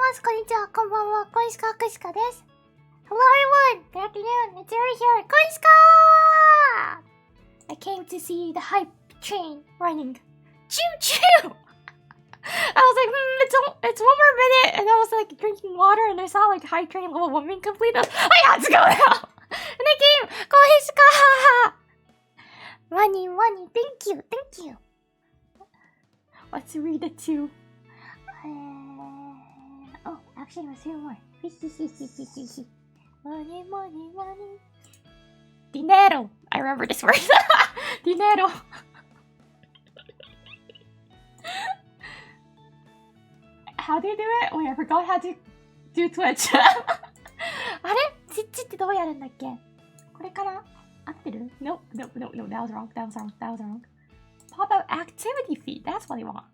ます。こんにちは。こんばんは。小石川Hakushikaです。Hello everyone! Good afternoon! It's Yuri here. Hakushika! I came to see the hype train running. Choo choo! I was like, it's one more minute, and I was like drinking water, and I saw like hype train level 1 being completed. I had to go now! And I came! Hakushika! Money, thank you. Let's read it too. Oh, actually, there's 2 more. Money. Dinero. I remember this word. Dinero. How do you do it? Wait, I forgot how to do Twitch. あれ? チッチってどうやるんだっけ? これから合ってる? No, that was wrong. Pop up activity feed. That's what I want.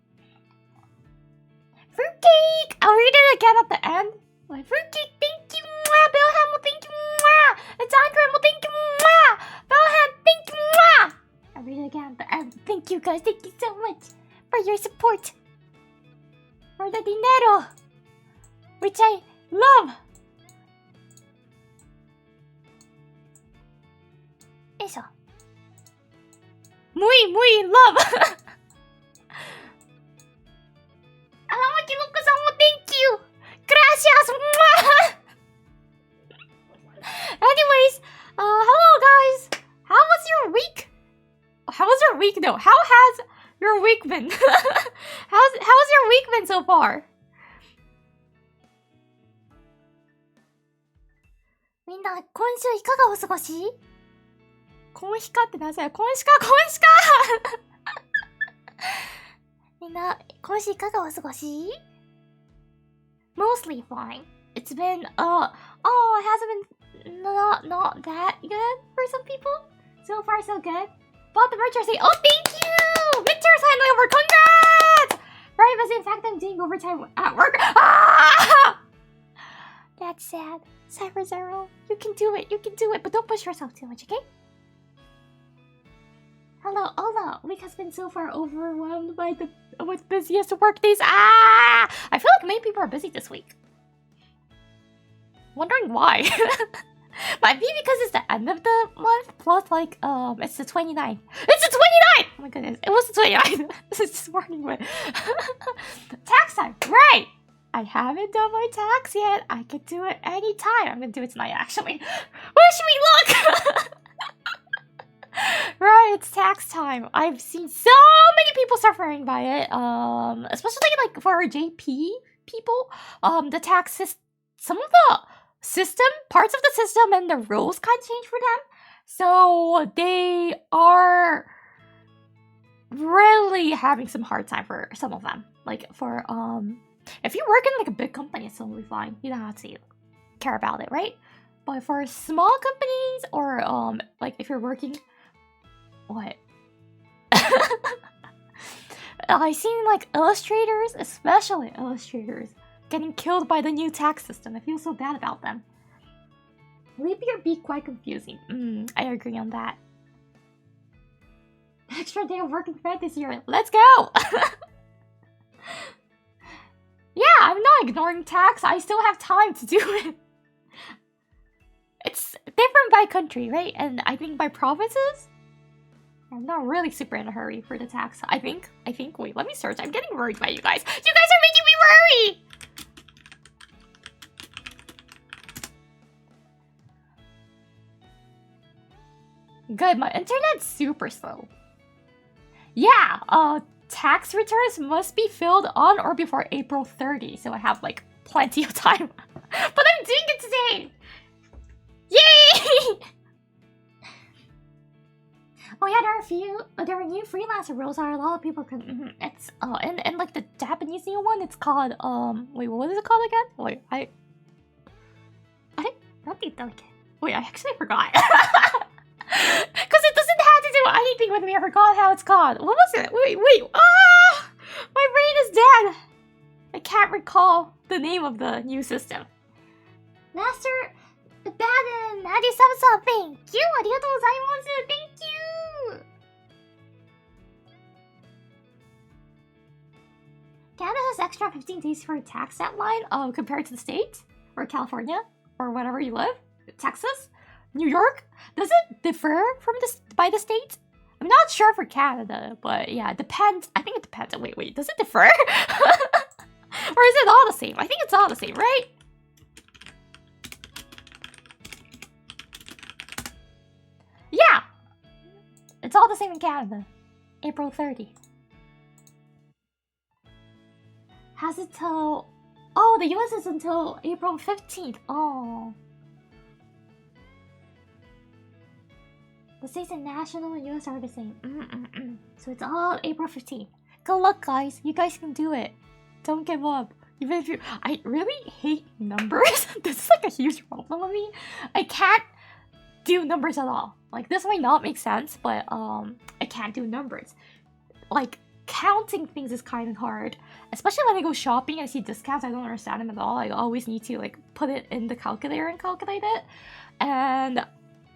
Fruitcake! I'll read it again at the end. Like, fruitcake, thank you! Bellham, thank you! It's Andrew, thank you! Bellham, thank you! I'll read it again at the end. Thank you guys, thank you so much for your support. For the dinero, which I love. よいしょ。muy love. Thank you! Gracias! Anyways, hello guys! How was your week? How was your week though? How has your week been? How's your week been so far? みんな、今週いかがお過ごし？コンヒカって何歳？コンシカみんな、今週いかがお過ごし？ Mostly fine. It's been, it hasn't been not that good for some people. So far, so good. Bought the merch say, oh, thank you! Midterm's finally over, congrats! Very busy, in fact, I'm doing overtime at work. Ah! That's sad. Cyber Zero, you can do it, but don't push yourself too much, okay? Hello, Ola. Week has been so far overwhelmed by with busiest work days. I feel like many people are busy this week. Wondering why. Might be because it's the end of the month, plus like it's the 29th. It's the 29th! Oh my goodness, it was the 29th. This morning, but tax time, right? I haven't done my tax yet. I can do it anytime. I'm gonna do it tonight, actually. Where should we look? Right, it's tax time. I've seen so many people suffering by it. Especially like for JP people. The tax some of the parts of the system and the rules kind of change for them. So they are really having some hard time for some of them. Like for if you work in like a big company, it's totally fine. You don't have to care about it, right? But for small companies or like if you're working what? I've seen like illustrators, especially illustrators, getting killed by the new tax system. I feel so bad about them. Leap year be quite confusing. I agree on that. Extra day of working credit this year. Let's go! Yeah, I'm not ignoring tax. I still have time to do it. It's different by country, right? And I think by provinces, I'm not really super in a hurry for the tax. I think. Wait, let me search. I'm getting worried by you guys. You guys are making me worry! Good, my internet's super slow. Yeah, tax returns must be filled on or before April 30, so I have like plenty of time. But I'm doing it today! Yay! Oh yeah, there are new freelancer rules that a lot of people can. It's and like the Japanese new one, it's called wait, what is it called again? Wait, I wait, I actually forgot. Because it doesn't have to do anything with me. I forgot how it's called. What was it? Wait. Ah! My brain is dead. I can't recall the name of the new system. Master Baden, Adi-sama-san, thank you. Arigatou gozaimasu. Thank you. Canada has extra 15 days for tax deadline compared to the States or California or wherever you live. Texas, New York. Does it differ from this by the states? I'm not sure for Canada, but yeah, it depends. I think it depends. Wait, does it differ? Or is it all the same? I think it's all the same, right? Yeah! It's all the same in Canada. April 30. Has it till... Oh, the US is until April 15th. Oh. The states and national and US are the same. So it's all April 15th. Good luck, guys. You guys can do it. Don't give up. Even if you... I really hate numbers. This is like a huge problem with me. I can't do numbers at all. Like, this might not make sense, but I can't do numbers. Like, counting things is kind of hard. Especially when I go shopping and I see discounts, I don't understand them at all. I always need to, like, put it in the calculator and calculate it. And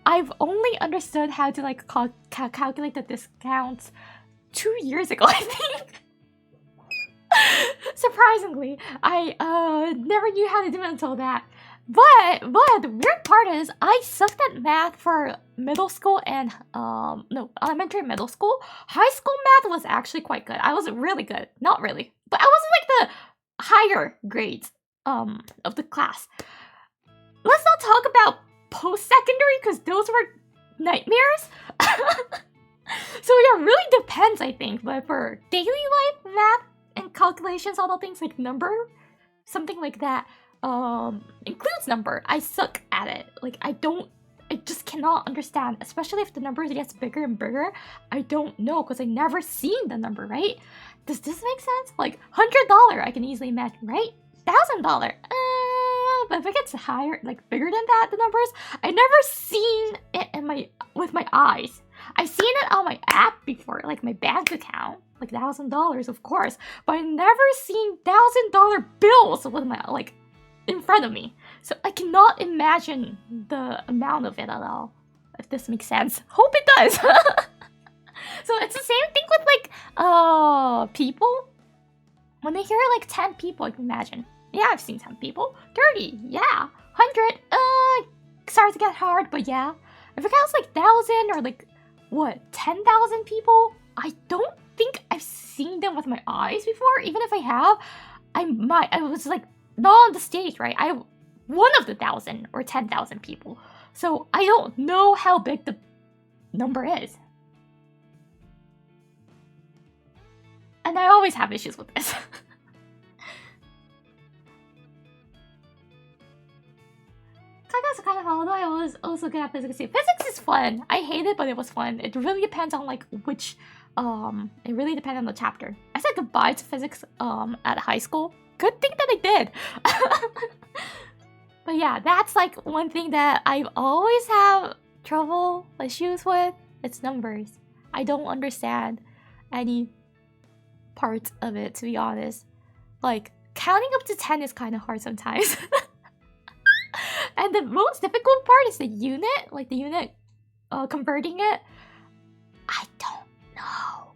I've only understood how to, like, calculate the discounts 2 years ago, I think. Surprisingly, I never knew how to do it until that. But the weird part is I sucked at math for middle school and no, elementary and middle school. High school math was actually quite good. I was really good. Not really, but I wasn't like the higher grades of the class. Let's not talk about post-secondary because those were nightmares. So yeah, it really depends, I think. But for daily life math and calculations, all the things like number, something like that, includes number, I suck at it. Like, I just cannot understand, especially if the numbers gets bigger and bigger. I don't know because I never seen the number, right? Does this make sense? Like $100, I can easily imagine, right? $1,000. But if it gets higher, like bigger than that, the numbers, I never seen it with my eyes. I've seen it on my app before, like my bank account, like $1,000, of course. But I never seen $1,000 bills with my in front of me. So I cannot imagine the amount of it at all. If this makes sense. Hope it does. So it's the same thing with like people. When they hear like 10 people, I can imagine. Yeah, I've seen 10 people. 30, yeah. 100, starts to get hard, but yeah. If it counts like 1,000 or like, what, 10,000 people? I don't think I've seen them with my eyes before. Even if I have, I was like, not on the stage, right? I'm one of the 1,000 or 10,000 people. So I don't know how big the number is. And I always have issues with this. Kaga's kind of although I was also good at physics too. Physics is fun. I hate it, but it was fun. It really depends on like which, it really depends on the chapter. I said goodbye to physics at high school. Good thing that I did. But yeah, that's like one thing that I've always have trouble, issues with. It's numbers. I don't understand any parts of it, to be honest. Like, counting up to 10 is kind of hard sometimes. And the most difficult part is the unit, like the unit converting it. I don't know.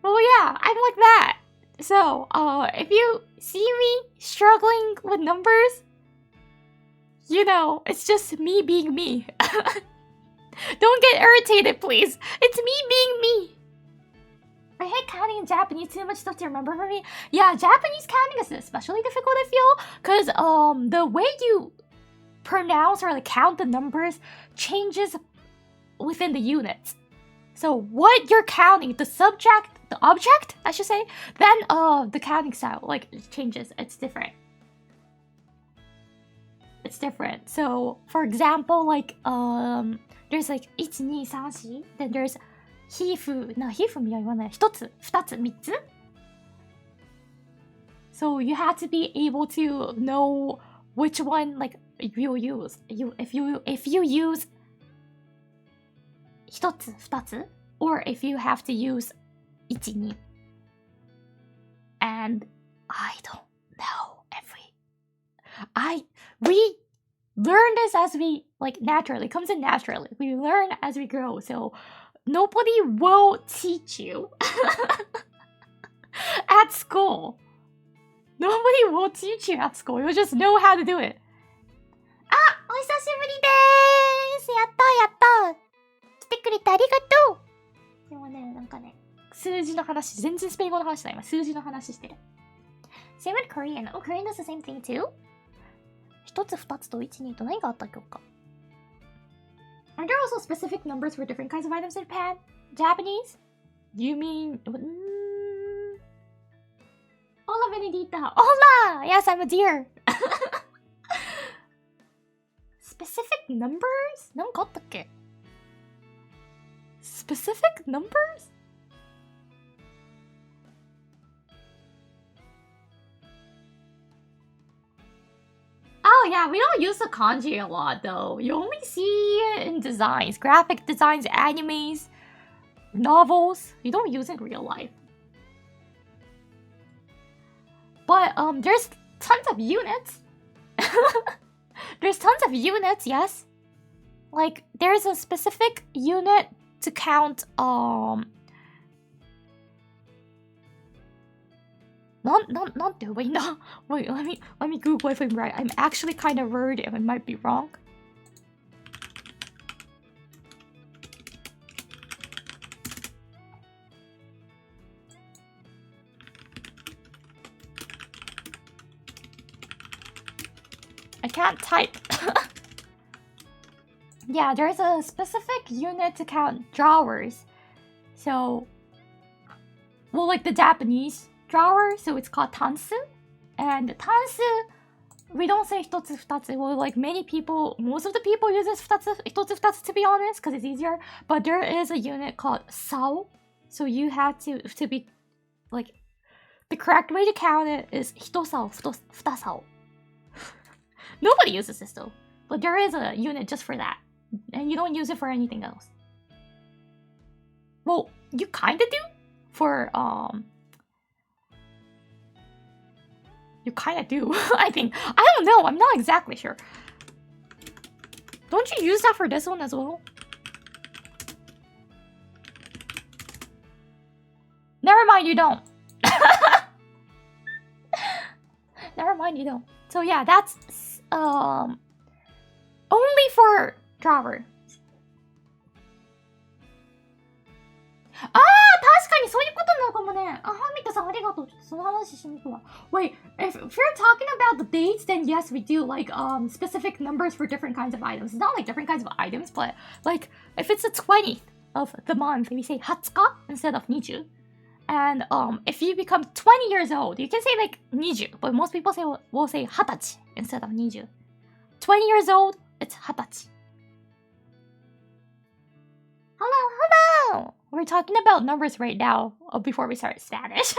Well, yeah, I'm like that. So, if you see me struggling with numbers, you know, it's just me being me. Don't get irritated, please. It's me being me. I hate counting in Japanese. Too much stuff to remember for me. Yeah, Japanese counting is especially difficult, I feel, because the way you pronounce or like count the numbers changes within the units. So what you're counting, the object, I should say, then the counting style like it changes. It's different. It's different. So for example, like there's like 1, 2, 3, 4, then there's 皮膚には言わない。1つ、2つ、3つ? So you have to be able to know which one like you'll use. If you use 1つ、2つ, or if you have to use 1, 2. And I don't know we learn this as we like naturally, it comes in naturally. We learn as we grow. So nobody will teach you at school. Nobody will teach you at school. You just know how to do it. あ、お久しぶりでーす。やったやった。来てくれてありがとう。でもね、なんかね、数字の話、全然スペイン語の話だ。今、数字の話してる。Same with Korean. Oh, Korean does the same thing too? 一つ、二つと一、二と何があったっけか。Are there also specific numbers for different kinds of items in Japan? Japanese? You mean... Hola, venadita. Hola! Yes, I'm a deer. Specific numbers? なんかあったっけ? Specific numbers? Oh yeah, we don't use the kanji a lot though. You only see it in designs, graphic designs, animes, novels. You don't use it in real life. But there's tons of units. There's tons of units, yes. Like there's a specific unit to count なんて言えばいいんだ? Wait, let me Google if I'm right. I'm actually kind of worried if I might be wrong. I can't type. Yeah, there's a specific unit to count drawers. So, well, like the Japanese drawer, so it's called tansu. And tansu, we don't say 一つ二つ. Well, like many people, most of the people use this 二つ二つto be honest, because it's easier. But there is a unit called sao. So you have to be, like, the correct way to count it is 一sao, 二sao. Nobody uses this though. But there is a unit just for that. And you don't use it for anything else. Well, you kinda do for, you kinda do, I think. I don't know, I'm not exactly sure. Don't you use that for this one as well? Never mind, you don't. Never mind, you don't. So yeah, that's only for drawer. ああ、確かにそういうことなのかもね。あ、ハミタさんありがとう。ちょっとその話しに行くわ。Wait, if you're talking about the dates, then yes, we do like specific numbers for different kinds of items. It's not like different kinds of items, but like if it's the 20th of the month, we say 20日 instead of 20. And if you become 20 years old, you can say like 20, but most people will say 20歳 instead of 20. 20 years old, it's 20歳. Hello. We're talking about numbers right now before we start Spanish.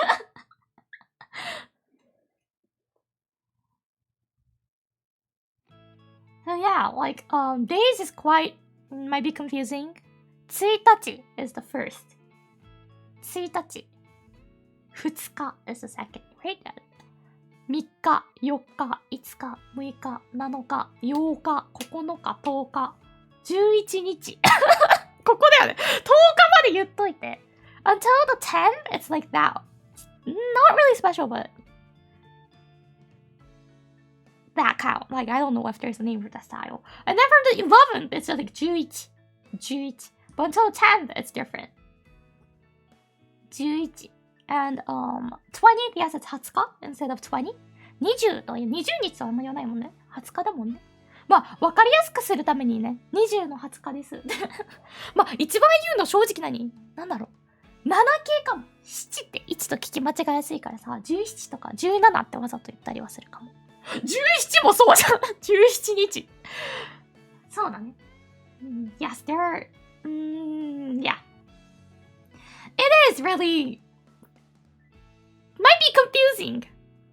So yeah, like days is might be confusing. 1日 is the first. 1日 2日 is the second, right? 3日、4日、5日、6日、7日、8日、9日、10日、11日。ここだよね。10日まで言っといて。Until the 10th, it's like that. Not really special, but that count. Like, I don't know if there's a name for that style. And then for the 11th, it's just like 11. 11. But until the 10th, it's different. 11. And 20th, yes, it's 20日 instead of 20. 20と20日とはあんま言わないもんね。20日だもんね。まあ、わかりやすくするためにね、20の20日です。まあ、一番言うの正直なんだろう。7系かも。7って1と聞き間違いやすいからさ、17とか17ってわざと言ったりはするかも。17もそうじゃん !17 日。そうだね。Yes, there are... yeah. It is really... might be confusing.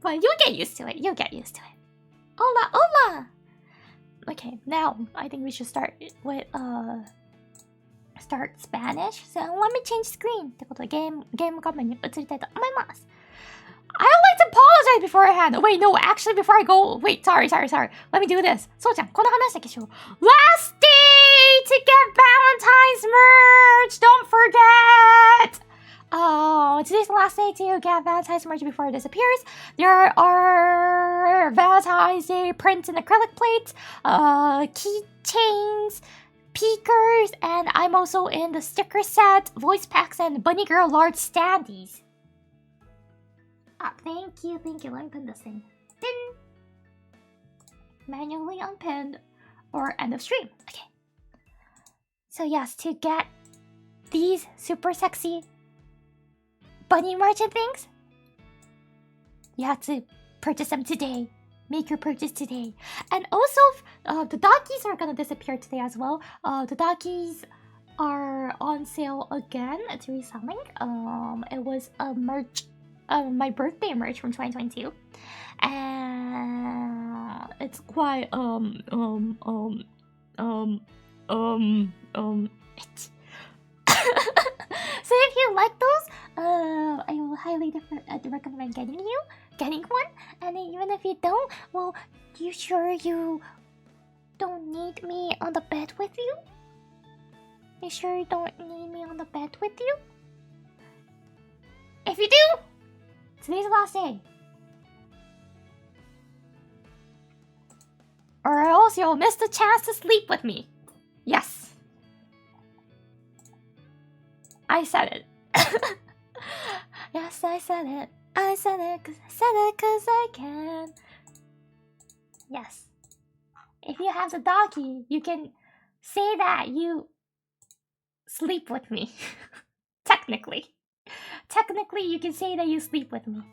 But you'll get used to it. You'll get used to it. Hola, hola! Okay, now I think we should start with start Spanish. So let me change screen. ってことでゲーム画面に移りたいと思います。I would like to apologize beforehand. Wait, no, actually before I go, wait, sorry. Let me do this. そうちゃん、この話だけしよう。Last date to get Valentine's merch! Don't forget! Oh, today's the last day to get Valentine's merch before it disappears. There are Valentine's Day prints and acrylic plates, keychains, peekers, and I'm also in the sticker set, voice packs, and Bunny Girl large standees. Ah, thank you. Let me pin this thing. Ding! Manually unpinned. Or end of stream. Okay. So yes, to get these super sexy bunny merchant things, you have to purchase them today. Make your purchase today. And also, the doggies are gonna disappear today as well. The doggies are on sale again. It's reselling. It was a merch, my birthday merch from 2022, and it's quite so if you like those, I will highly recommend getting one. And even if you don't, well, you sure you don't need me on the bed with you? You sure you don't need me on the bed with you? If you do, today's the last day. Or else you'll miss the chance to sleep with me. Yes. I said it. Yes, I said it. I said it cause I can. Yes. If you have the doggy, you can say that you sleep with me. Technically. Technically, you can say that you sleep with me.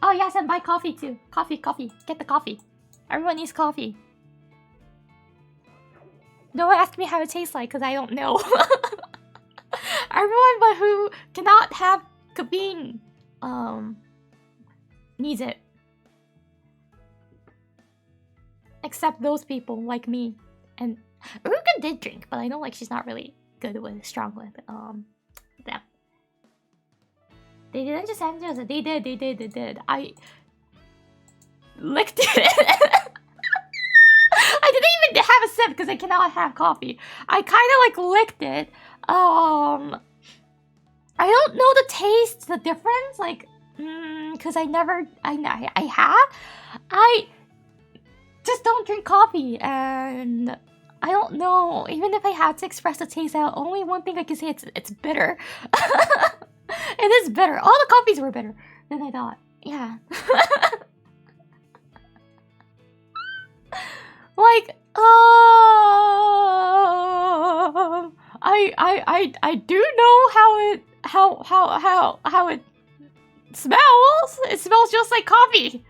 Oh yes, and buy coffee too. Coffee. Get the coffee. Everyone needs coffee. Don't ask me how it tastes like, because I don't know. Everyone but who cannot have caffeine needs it. Except those people like me. And Uruka did drink, but I know like she's not really good with strong with them. They didn't just answer us. They did. I licked it. I didn't even have a sip because I cannot have coffee. I kind of like licked it. I don't know the taste, the difference, like, because I just don't drink coffee, and I don't know. Even if I had to express the taste out, only one thing I can say, it's bitter. It is bitter. All the coffees were bitter than I thought. Yeah. Like, I do know how it smells. It smells just like coffee.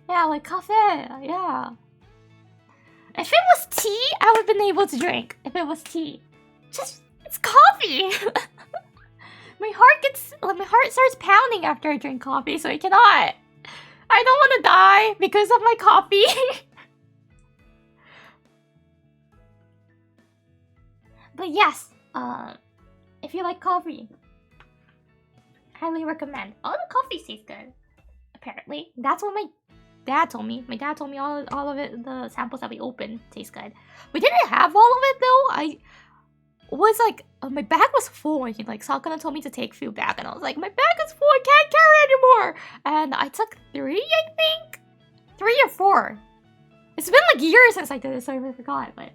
Yeah, like coffee. Yeah. If it was tea, I would have been able to drink. If it was tea. Just, it's coffee! My heart starts pounding after I drink coffee, so I cannot. I don't want to die because of my coffee. But yes, if you like coffee, highly recommend. All the coffee tastes good, apparently. That's what my dad told me. My dad told me all of it, the samples that we opened taste good. We didn't have all of it though. I was like, my bag was full, and he like Sakana told me to take food back, and I was like, my bag is full, I can't carry anymore. And I took 3, I think, 3 or 4. It's been like years since I did it, so I forgot. But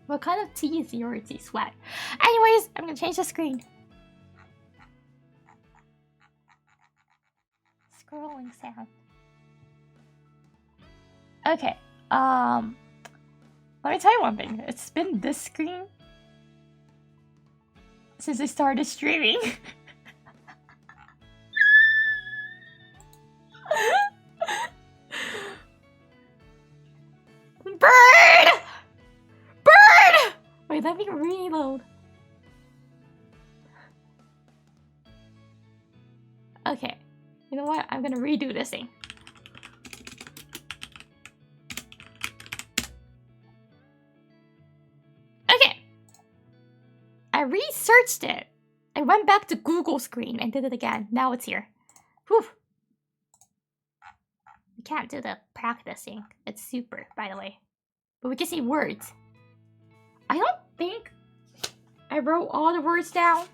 what kind of tea is your tea? Sweat. Anyways, I'm gonna change the screen. Scrolling sound. Okay, let me tell you one thing. It's been this screen since I started streaming. Bird! Wait, let me reload. Okay, you know what? I'm gonna redo this thing. researched it. I went back to Google screen and did it again. Now it's here. Whew. We can't do the practicing. It's super, by the way. But we can see words. I don't think I wrote all the words down.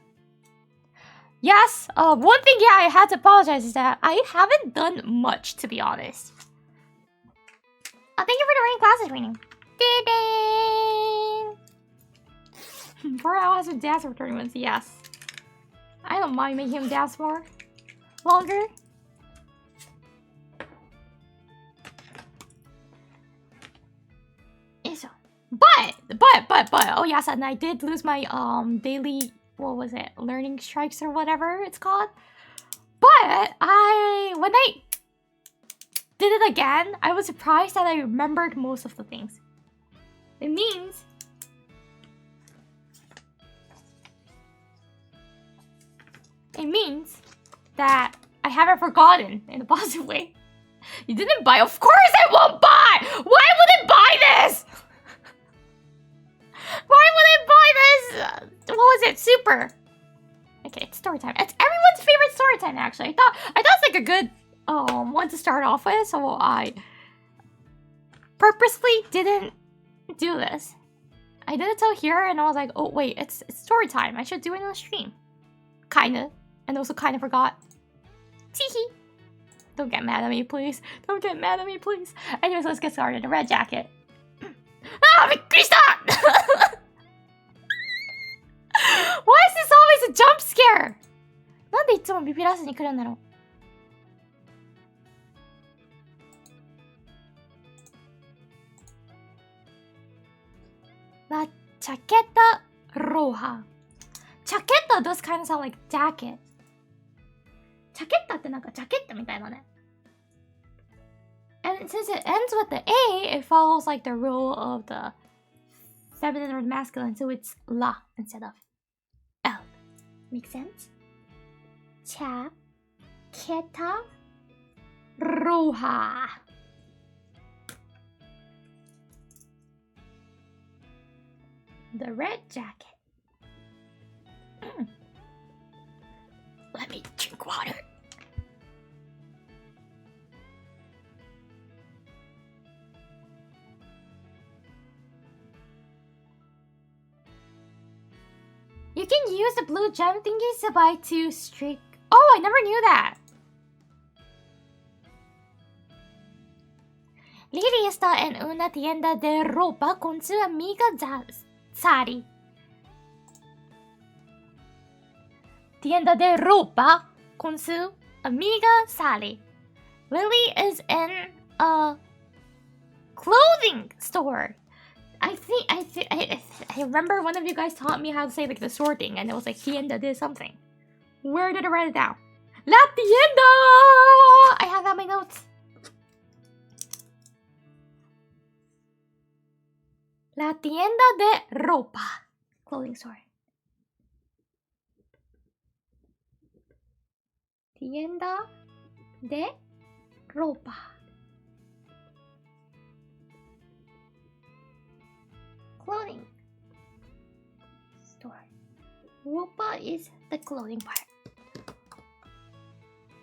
Yes, one thing, yeah, I had to apologize is that I haven't done much, to be honest. Thank you for the rain classes reading. Ding ding! 4 hours of dance for 30 minutes, yes. I don't mind making him dance more. Longer. But, oh yes, and I did lose my, daily, what was it, learning strikes or whatever it's called. But, when I did it again, I was surprised that I remembered most of the things. It means that I haven't forgotten in a positive way. You didn't buy? Of course I won't buy! Why would I buy this? Why would I buy this? What was it? Super. Okay, it's story time. It's everyone's favorite story time, actually. I thought it's like a good one to start off with, so I purposely didn't do this. I did it till here, and I was like, oh wait, it's story time. I should do it on the stream. Kinda. And also kinda forgot. Teehee. Don't get mad at me, please. Don't get mad at me, please. Anyways, let's get started. The red jacket. Ah, びっくりした! Why is this always a jump scare? なんでいつもビビらずに来るんだろう? La chaqueta roja. Chaqueta does kind of sound like jacket. Chaqueta ってなんかジャケットみたいだね. And since it ends with the A, it follows like the rule of the feminine or masculine, so it's la instead of L. Make sense? Chaqueta roja. The red jacket. Let me drink water. You can use the blue gem thingies to buy 2 streak. Oh, I never knew that. Lily está en una tienda de ropa con su amiga Sari. Tienda de ropa con su amiga Sally. Lily is in a clothing store. I remember one of you guys taught me how to say like the store thing, and it was like tienda de something. Where did I write it down? La tienda! I have that in my notes. La tienda de ropa. Clothing store. Tienda de ropa. Clothing store. Ropa is the clothing part.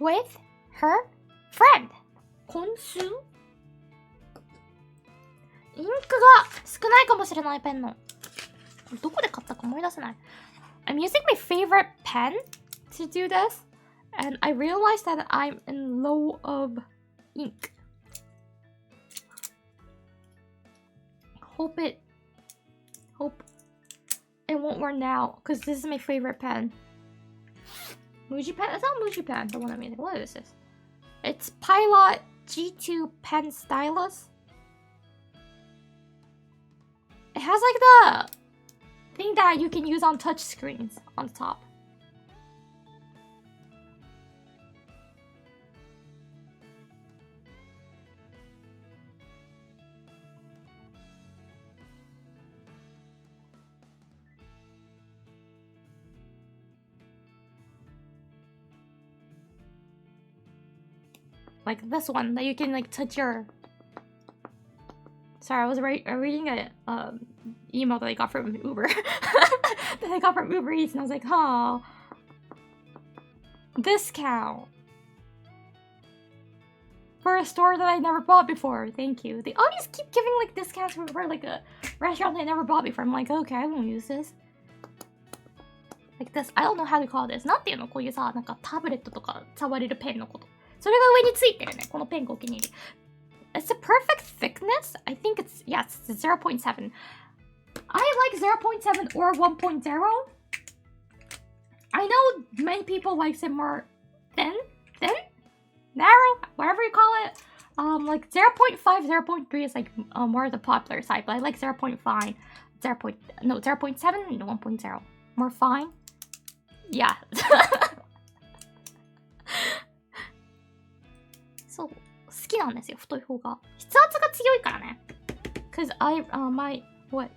With her friend. 今週インクが少ないかもしれないペンの。どこで買ったか思い出せない。I'm using my favorite pen to do this, and I realized that I'm in low of ink. Hope it won't run out, because this is my favorite pen. Muji pen? It's not Muji pen, the one I made. What is this? It's Pilot G2 pen stylus. It has like the thing that you can use on touch screens on the top. Like this one that you can like touch your... Sorry, I was reading a email that I got from Uber. That I got from Uber Eats, and I was like, oh, discount for a store that I never bought before. Thank you. They always keep giving like discounts for like a restaurant I never bought before. I'm like, okay, I won't use this. Like this, I don't know how to call this. なんていうのこういうさ、なんかタブレットとか触れるペンのこと。それが上についてるね。このペンがお気に入り。It's a perfect thickness. I think it's, yeah, it's 0.7. I like 0.7 or 1.0. I know many people like it more thin, narrow, whatever you call it. Like 0.5, 0.3 is like more the popular side, but I like 0.5, 0.7 and 1.0. More fine. Yeah. そう、好きなんですよ、太い方が。筆圧が強いからね。Cause what?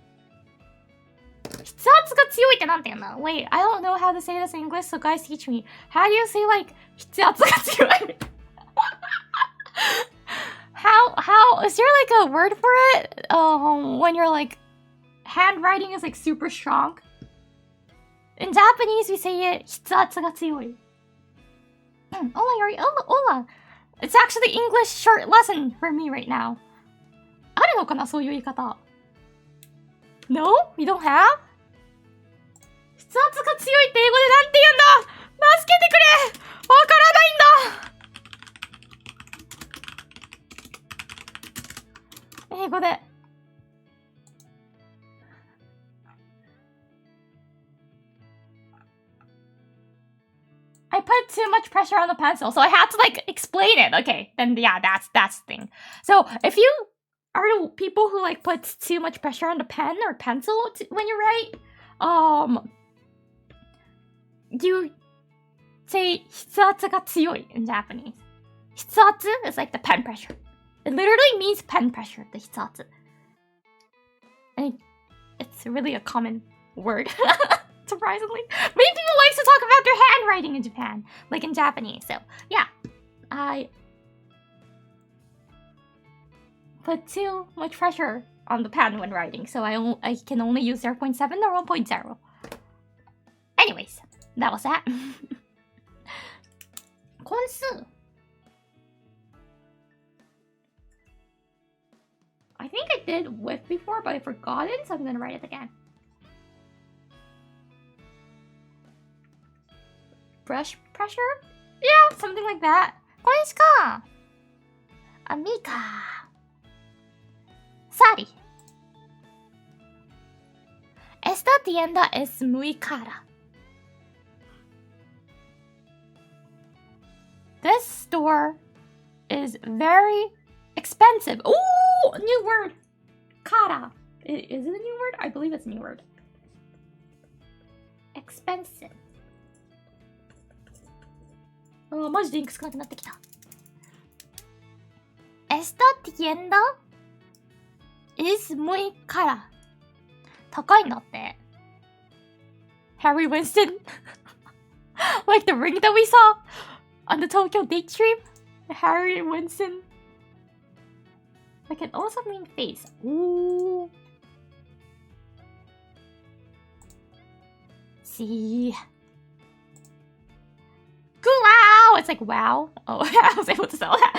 筆圧が強いってなんて言うんだ Wait, I don't know how to say this in English, so guys teach me. How do you say like 筆圧が強い? How, is there like a word for it? When you're like, handwriting is like super strong? In Japanese, we say it, 筆圧が強い. Hola, Iori, hola. It's actually English short lesson for me right now. あるのかなそういう言い方。No? We don't have? 筆圧が強いって英語でなんて言うんだ助けてくれわからないんだ英語で。I put too much pressure on the pencil, so I had to like explain it. Okay, then yeah, that's the thing. So if you are the people who like put too much pressure on the pen or pencil when you write, you say 筆圧が強い in Japanese. 筆圧 is like the pen pressure. It literally means pen pressure, the 筆圧. And it's really a common word. Surprisingly. Many people like to talk about their handwriting in Japan, like in Japanese. So, yeah. I put too much pressure on the pen when writing, so I can only use 0.7 or 1.0. Anyways, that was that. 根数 I think I did with before, but I forgot it, so I'm gonna write it again. Brush pressure? Yeah, something like that. これしか Amiga. Sari. Esta tienda es muy cara. This store is very expensive. Ooh, new word. Cara. Is it a new word? I believe it's a new word. Expensive. マジでインク少なくなってきた。Esta tienda is muy cara. 高いんだって。Harry Winston. Like the ring that we saw on the Tokyo date stream. Harry Winston. I can also mean face. Ooh. See. Wow! It's like wow. Oh, I was able to spell that.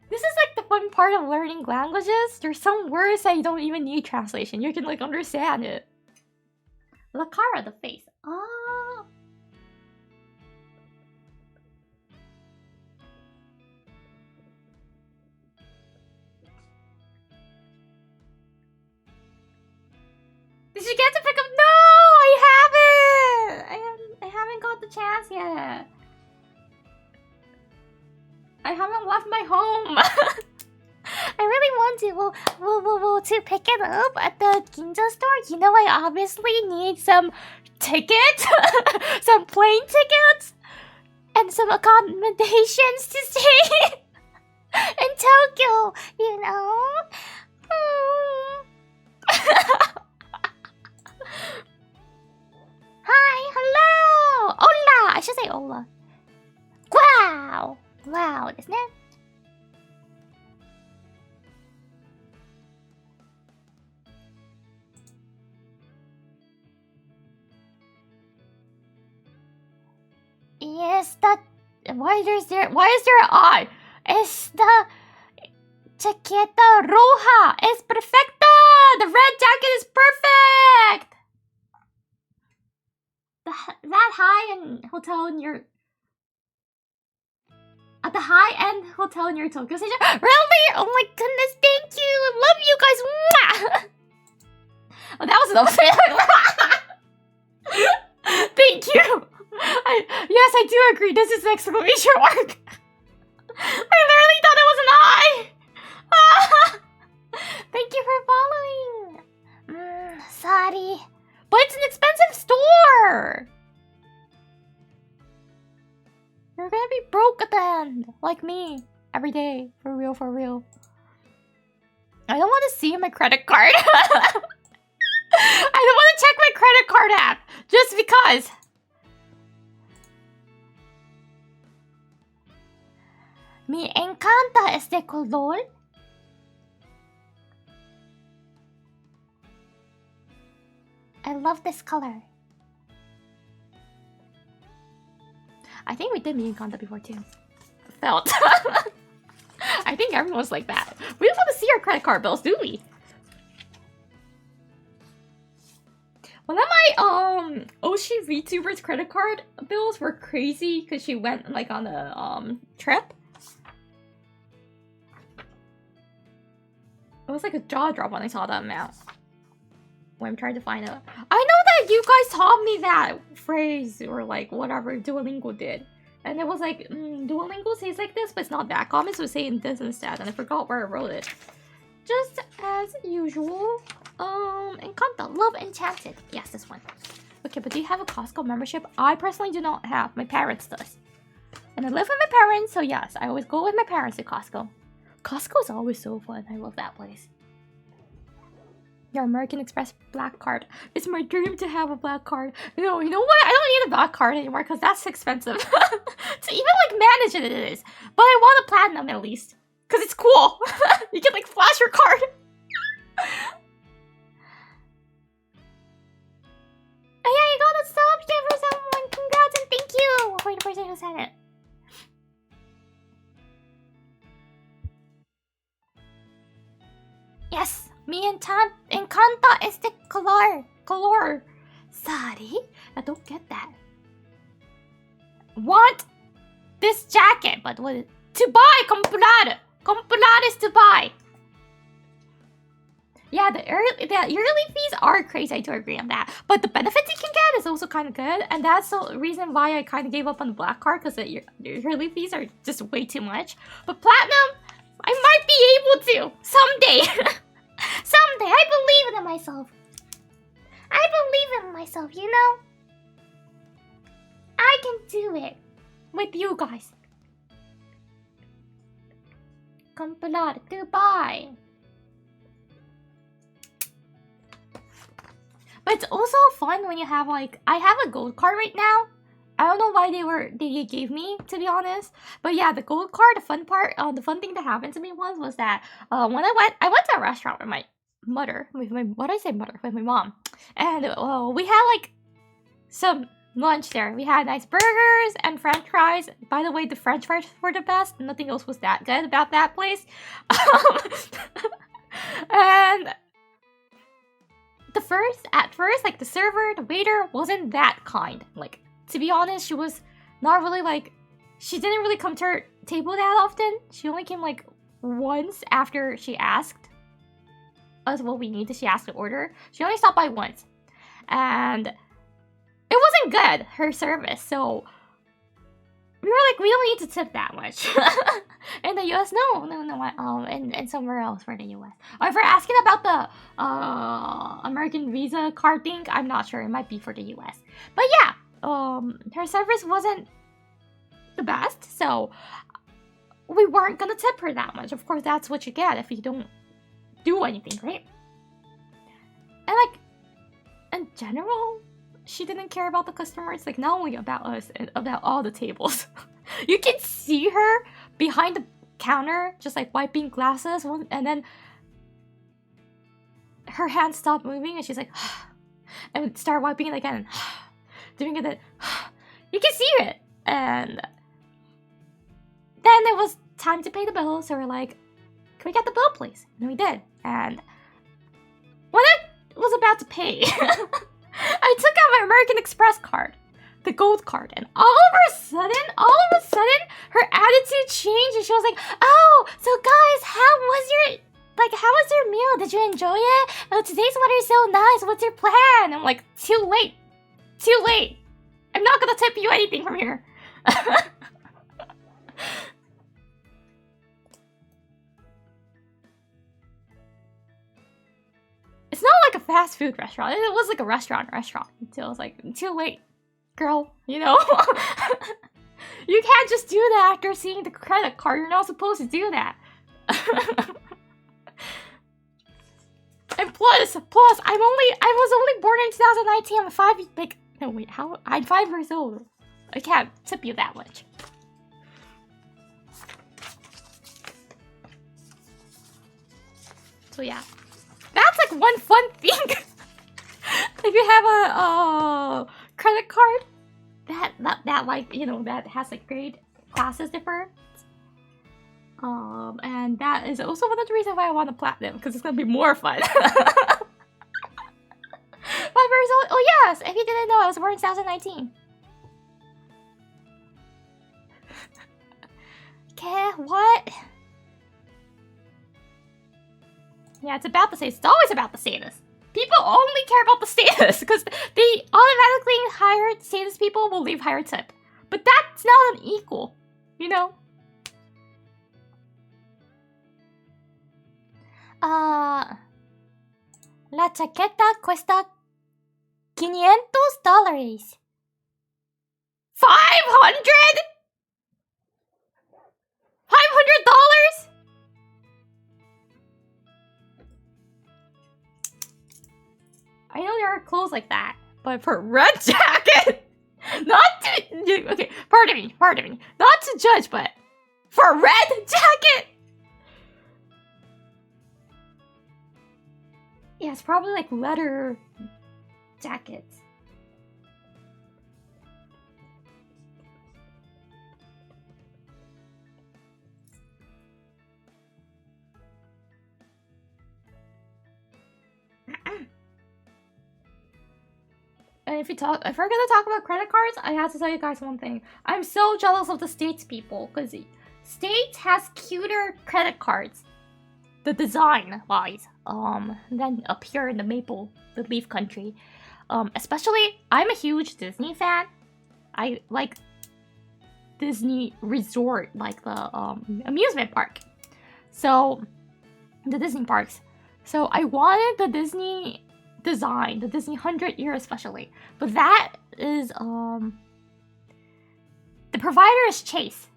This is like the fun part of learning languages. There's some words that you don't even need translation. You can like understand it. La cara, the face. Ah. Did you get to pick up? No, I haven't got the chance yet. I haven't left my home. I really want to pick it up at the Ginza store. You know, I obviously need some tickets, some plane tickets, and some accommodations to stay in Tokyo, you know? Hi, hello! Hola! I should say hola. Wow! Wow ですね。Why is there an I? Esta chaqueta roja es perfecta! The red jacket is perfect! That high-end hotel in your... At the high-end hotel in your Tokyo station? Really? Oh my goodness, thank you! I love you guys! Mwah! Oh, that was enough. Thank you! Yes, I do agree. This is an exclamation mark. I literally thought it was an I! Thank you for following! Sorry. But it's an expensive store! You're gonna be broke at the end. Like me. Every day. For real, for real. I don't want to see my credit card. I don't want to check my credit card app. Just because. Me encanta este color. I love this color. I think we did me encanta before too. Felt. I think everyone's like that. We don't want to see our credit card bills, do we? One of my Oshi VTuber's credit card bills were crazy because she went like on a trip. It was like a jaw drop when I saw that amount. When I'm trying to find out. I know that you guys taught me that phrase or like whatever Duolingo did. And it was like, Duolingo says like this, but it's not that common, so it's saying this instead. And I forgot where I wrote it. Just as usual. Encanta, love enchanted. Yes, this one. Okay, but do you have a Costco membership? I personally do not have. My parents does. And I live with my parents, so yes, I always go with my parents to Costco. Costco is always so fun. I love that place. Your American Express black card. It's my dream to have a black card. You know what? I don't need a black card anymore because that's expensive. To even like manage it is. But I want a platinum at least. Because it's cool. You can like flash your card. Oh yeah, you got a sub gift for someone. Congrats and thank you for the person who sent it. Yes. Me encanta este color. Sorry, I don't get that. Want this jacket, but what? To buy, comprar. Comprar is to buy. Yeah, the yearly fees are crazy. I do agree on that. But the benefits you can get is also kind of good, and that's the reason why I kind of gave up on the black card because the yearly fees are just way too much. But platinum, I might be able to someday. Someday, I believe in myself. I believe in myself, you know? I can do it. With you guys. Comprar, to buy. But it's also fun when you have like... I have a gold card right now. I don't know why they gave me, to be honest. But yeah, the gold card, the fun part, the fun thing that happened to me was that when I went to a restaurant with my mother, with my mom, and we had like some lunch there. We had nice burgers and French fries. By the way, the French fries were the best. Nothing else was that good about that place. And at first, like the server, the waiter wasn't that kind. Like, to be honest, she was not really like, she didn't really come to her table that often. She only came like once after she asked us what we needed. She asked to order. She only stopped by once. And it wasn't good, her service. So we were like, we don't need to tip that much. In the US, no. And somewhere else for the US. Or if we're asking about the American Visa card thing, I'm not sure. It might be for the US. But yeah. Her service wasn't the best, so we weren't gonna tip her that much. Of course, that's what you get if you don't do anything, right? And like, in general, she didn't care about the customers, like not only about us, and about all the tables. You can see her behind the counter, just like wiping glasses, and then her hands stopped moving, and she's like, and would start wiping it again. Doing it, you can see it. And then it was time to pay the bill, so we're like, can we get the bill, please? And we did. And when I was about to pay, I took out my American Express card, the gold card, and all of a sudden, her attitude changed, and she was like, "Oh, so guys, how was your meal? Did you enjoy it? Oh, today's weather is so nice. What's your plan?" I'm like, too late. I'm not gonna tip you anything from here. It's not like a fast food restaurant. It was like a restaurant. Until I was like, too late, girl. You know, you can't just do that after seeing the credit card. You're not supposed to do that. And plus, I was only born in 2019. I'm 5. Like, no wait, how? I'm 5 years old. I can't tip you that much. So yeah. That's like one fun thing. If you have a credit card that like, you know, that has like grade classes different. And that is also one of the reasons why I want a platinum, because it's gonna be more fun. 5 years old. Oh yes, if you didn't know, I was born in 2019. Okay, what? Yeah, it's about the status. It's always about the status. People only care about the status because they automatically hire status people will leave higher tip. But that's not an equal, you know? La chaqueta cuesta $500. 500? $500? I know there are clothes like that, but for a red jacket, okay, pardon me, not to judge, but for a red jacket, yeah, it's probably like leather jackets. And if we're gonna talk about credit cards, I have to tell you guys one thing. I'm so jealous of the States people, because States has cuter credit cards, the design wise, than up here in the leaf country. Especially, I'm a huge Disney fan. I like Disney Resort, like the amusement park. So the Disney parks. So I wanted the Disney design, the Disney 100-year especially, but that is the provider is Chase,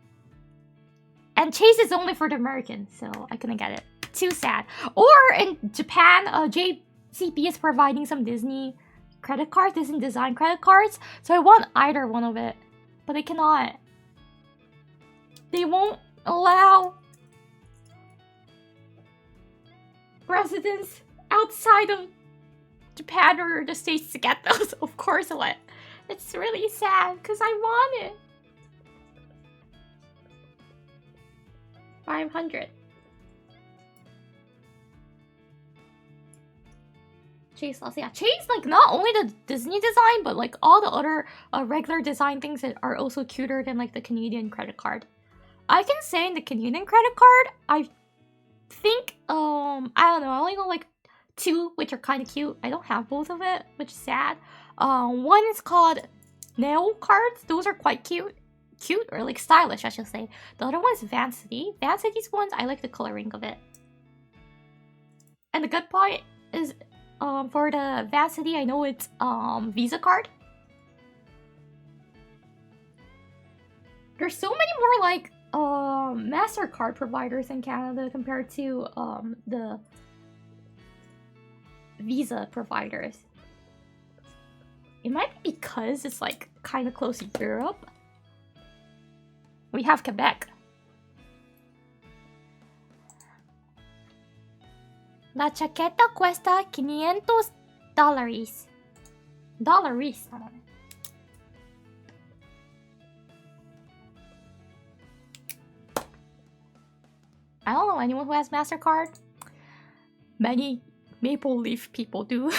and Chase is only for the Americans, so I couldn't get it. Too sad. Or in Japan, JCB is providing some Disney credit cards, Disney design credit cards, so I want either one of it, but they cannot. They won't allow residents outside of Japan or the States to get those. Of course not. It's really sad because I want it. 500. Chase lost. Yeah, Chase, like, not only the Disney design, but like all the other regular design things that are also cuter than like the Canadian credit card. I can say in the Canadian credit card, I think I don't know, I only know like 2 which are kind of cute. I don't have both of it, which is sad. One is called Neo cards. Those are quite cute, or like stylish, I should say. The other one is Vancity. Vancity's ones, I like the coloring of it. And the good part is, for the Vancity, I know it's Visa card. There's so many more like MasterCard providers in Canada compared to the Visa providers. It might be because it's like kind of close to Europe. We have Quebec. La chaqueta cuesta $500. anyone who has MasterCard. Many Maple Leaf people do.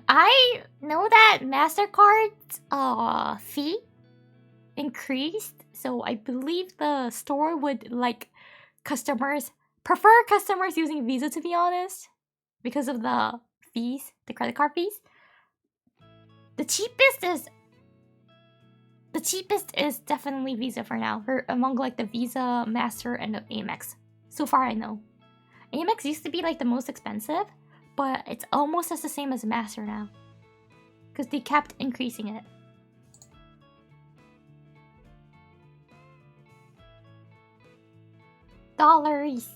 I know that MasterCard's fee increased, so I believe the store would like prefer customers using Visa, to be honest, because of the fees, the credit card fees. The cheapest is definitely Visa for now, among like the Visa, Master, and the Amex. So far I know. Amex used to be like the most expensive, but it's almost as the same as Master now, because they kept increasing it. Dollars.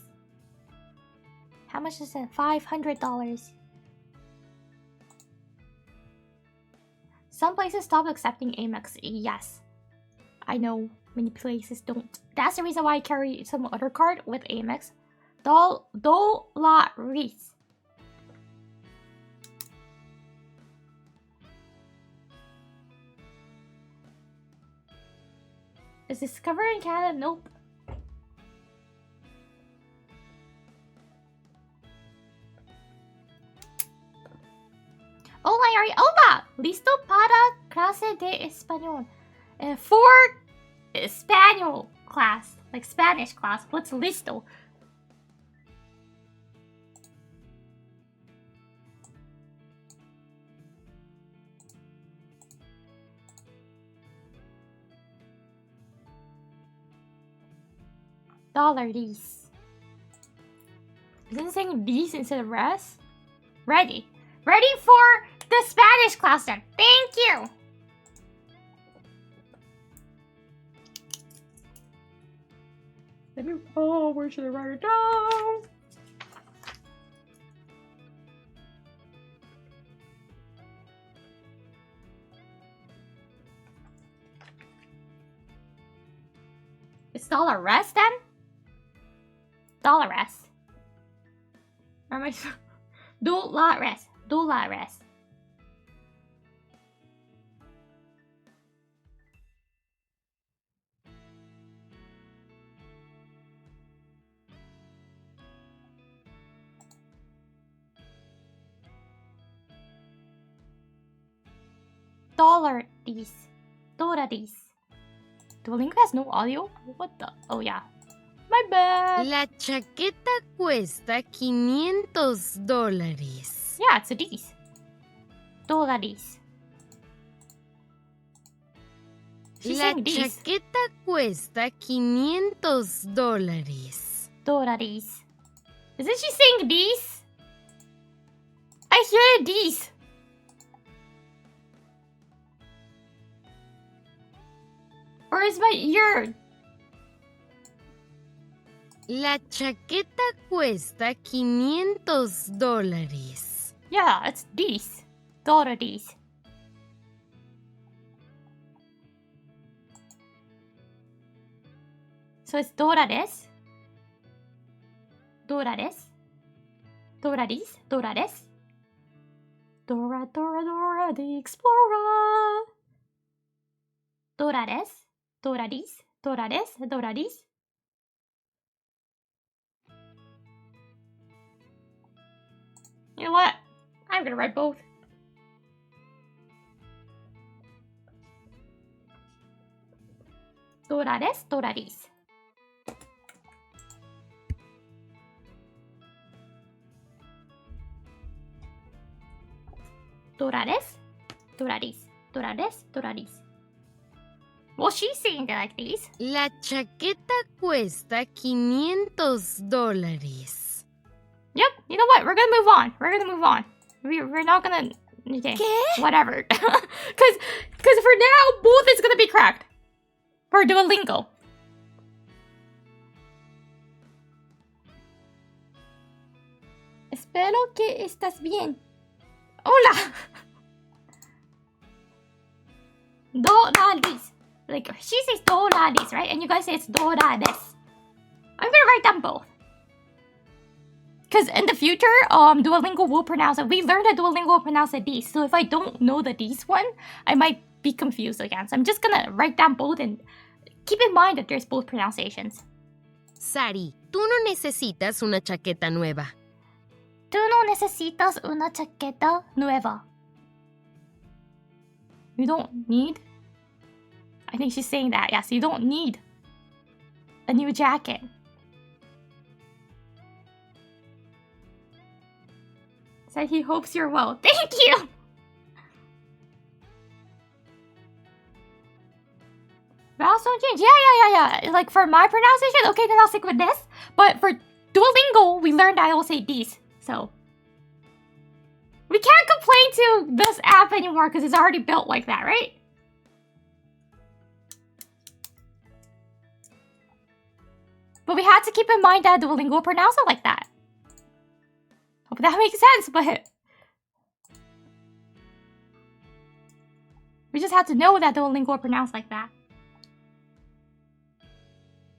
How much is it? $500. Some places stopped accepting Amex. Yes, I know many places don't. That's the reason why I carry some other card with Amex. Dollars. Is this covered in Canada? Nope. Hola, Iori. Hola! ¿Listo para clase de español? For Spanish class. Like Spanish class. What's listo? $. Isn't it saying these instead of res? Ready. Ready for the Spanish class then. Thank you. Where should I write it down? It's $res then? $res. Or am I $. $. Duolingo has no audio? What the? Oh yeah. My bad. La chaqueta cuesta $500. Yeah, it's a D's. $. She's La saying D's. chaqueta cuesta $500. $. Isn't she saying D's? I hear D's. Or is my ear? La chaqueta cuesta $500. Yeah, it's D's. $. So it's $. $. $. Dora, Dora, Dora the Explorer. $. $. You know what? I'm gonna write both. $. Well, she's saying it like these. La chaqueta cuesta $500. Yep, you know what? We're gonna move on. We're not gonna... Okay, whatever. Cause for now, both is gonna be cracked. For Duolingo. Espero que estás bien. Hola! $. Like, she says $, right? And you guys say it's $. I'm gonna write down both. Because in the future, Duolingo will pronounce it. We learned that Duolingo will pronounce it D's. So if I don't know the D's one, I might be confused again. So I'm just gonna write down both and keep in mind that there's both pronunciations. Sari, tú no necesitas una chaqueta nueva. Tú no necesitas una chaqueta nueva. You don't need? I think she's saying that. Yes, you don't need a new jacket. Said he hopes you're well. Thank you! Vowels don't change. Yeah. Like for my pronunciation, okay, then I'll stick with this. But for Duolingo, we learned I will say these. So we can't complain to this app anymore because it's already built like that, right? But we had to keep in mind that Duolingo will pronounce it like that. Hope that makes sense, but we just have to know that Duolingo will pronounce like that.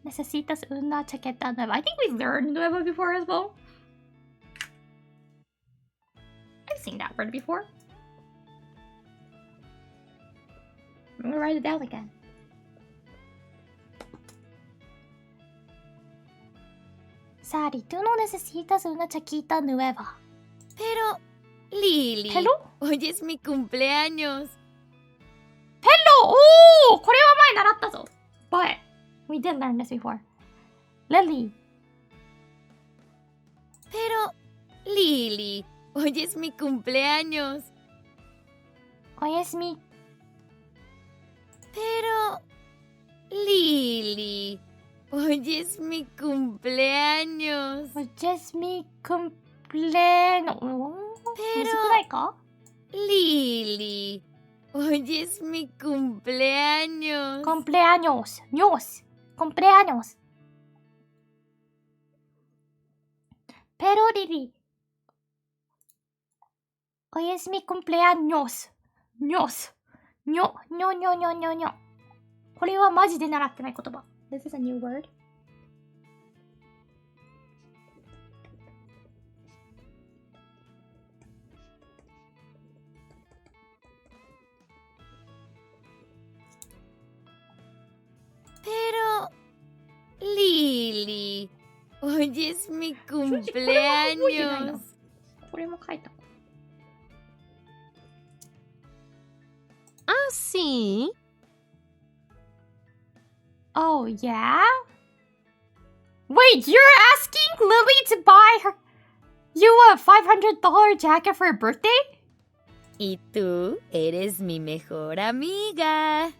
Necesitas una chaqueta nueva. I think we learned nueva before as well. I've seen that word before. I'm gonna write it down again. Sari, tú no necesitas una chaqueta nueva. Pero, Lily, Hello? hoy es mi cumpleaños. Hello! Oh! これは前習ったぞ。But we did learn this before. Lily. Pero, Lily, hoy es mi cumpleaños. Hoy es mi... Pero, Lily, hoy es mi cumpleaños. Hoy es mi cumpleaños. Pero... 少ないか? Lily, hoy es mi cumpleaños. Cumpleaños. Ños. Cumpleaños. Pero Lily. Hoy es mi cumpleaños. Ños. ño. これはマジで習ってない言葉。This is a new word. Pero, Lily, hoy es mi cumpleaños. これも書いた。Ah, sí. Oh, yeah? Wait, you're asking Lily to buy you a $500 jacket for her birthday? Y tú eres mi mejor amiga.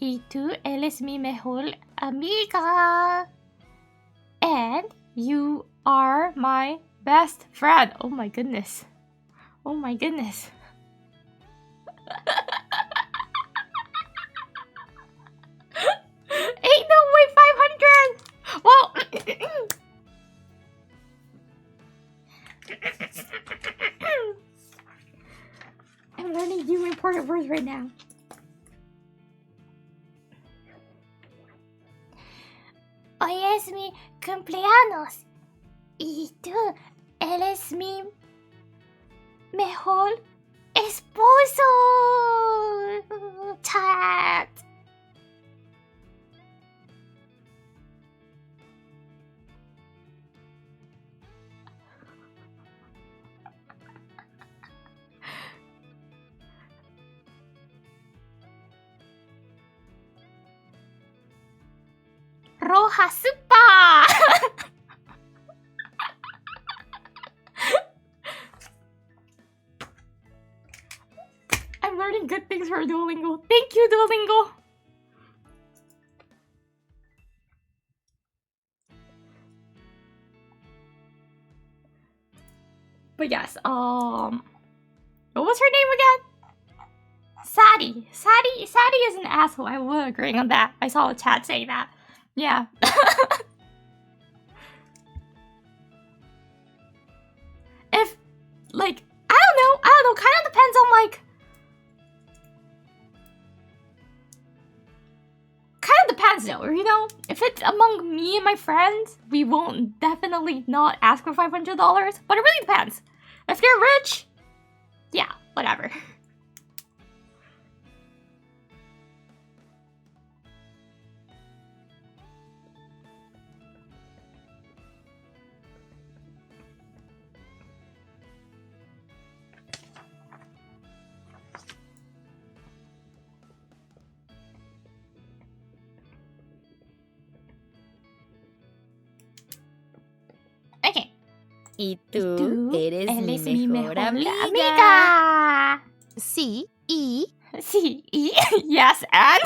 Y tú eres mi mejor amiga. And you are my best friend. Oh my goodness. Oh my goodness. Ain't no way 500! Well... I'm learning new important words right now. Hoy es mi cumpleaños. Y tú eres mi mejor esposo. Chat. Roja super. I'm learning good things for Duolingo. Thank you, Duolingo. But yes, what was her name again? Sadie. Sadie is an asshole. I will agree on that. I saw a chat saying that. Yeah. If, like, I don't know, kind of depends on, like, kind of depends though, you know? If it's among me and my friends, we won't definitely not ask for $500, but it really depends. If you're rich, yeah, whatever. Y tú eres mi mejor amiga. Sí, y... Sí, y... Yes, and...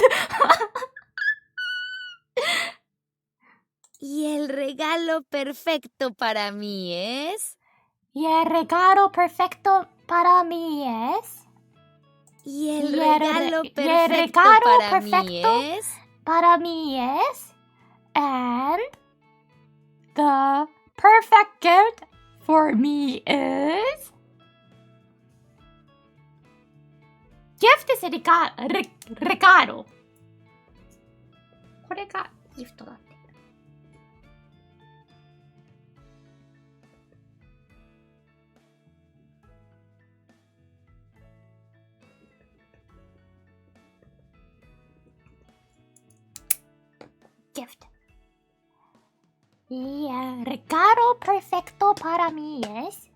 Y el regalo perfecto para mí es... Y el regalo perfecto para mí es... Y el regalo perfecto para mí es... Para mí es... And... The perfect gift for me is... Gift is regalo. これがギフトだって。Gift. Y el regalo perfecto para mí es...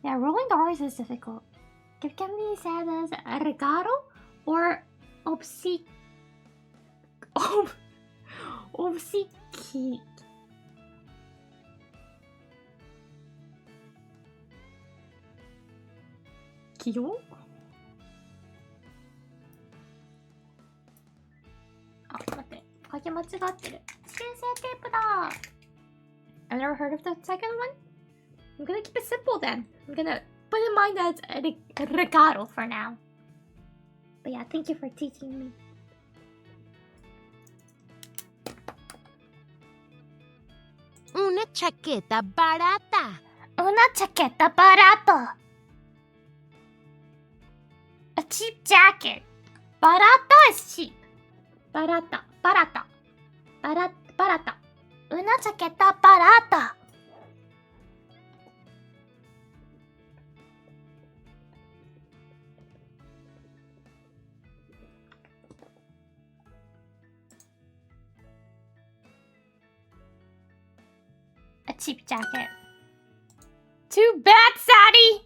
Yeah, rolling the R's is difficult. Gift can be said as a regalo or obsequio. Kyo? あ、待って。書き間違ってる。修正テープだ。I've never heard of the second one. I'm gonna keep it simple then. I'm gonna put in mind that it's a regalo for now. But yeah, thank you for teaching me. Una chaqueta barata. Una chaqueta barata. A cheap jacket. Barata is cheap. Barata. Una chaqueta barata. A cheap jacket. Too bad, Sadie!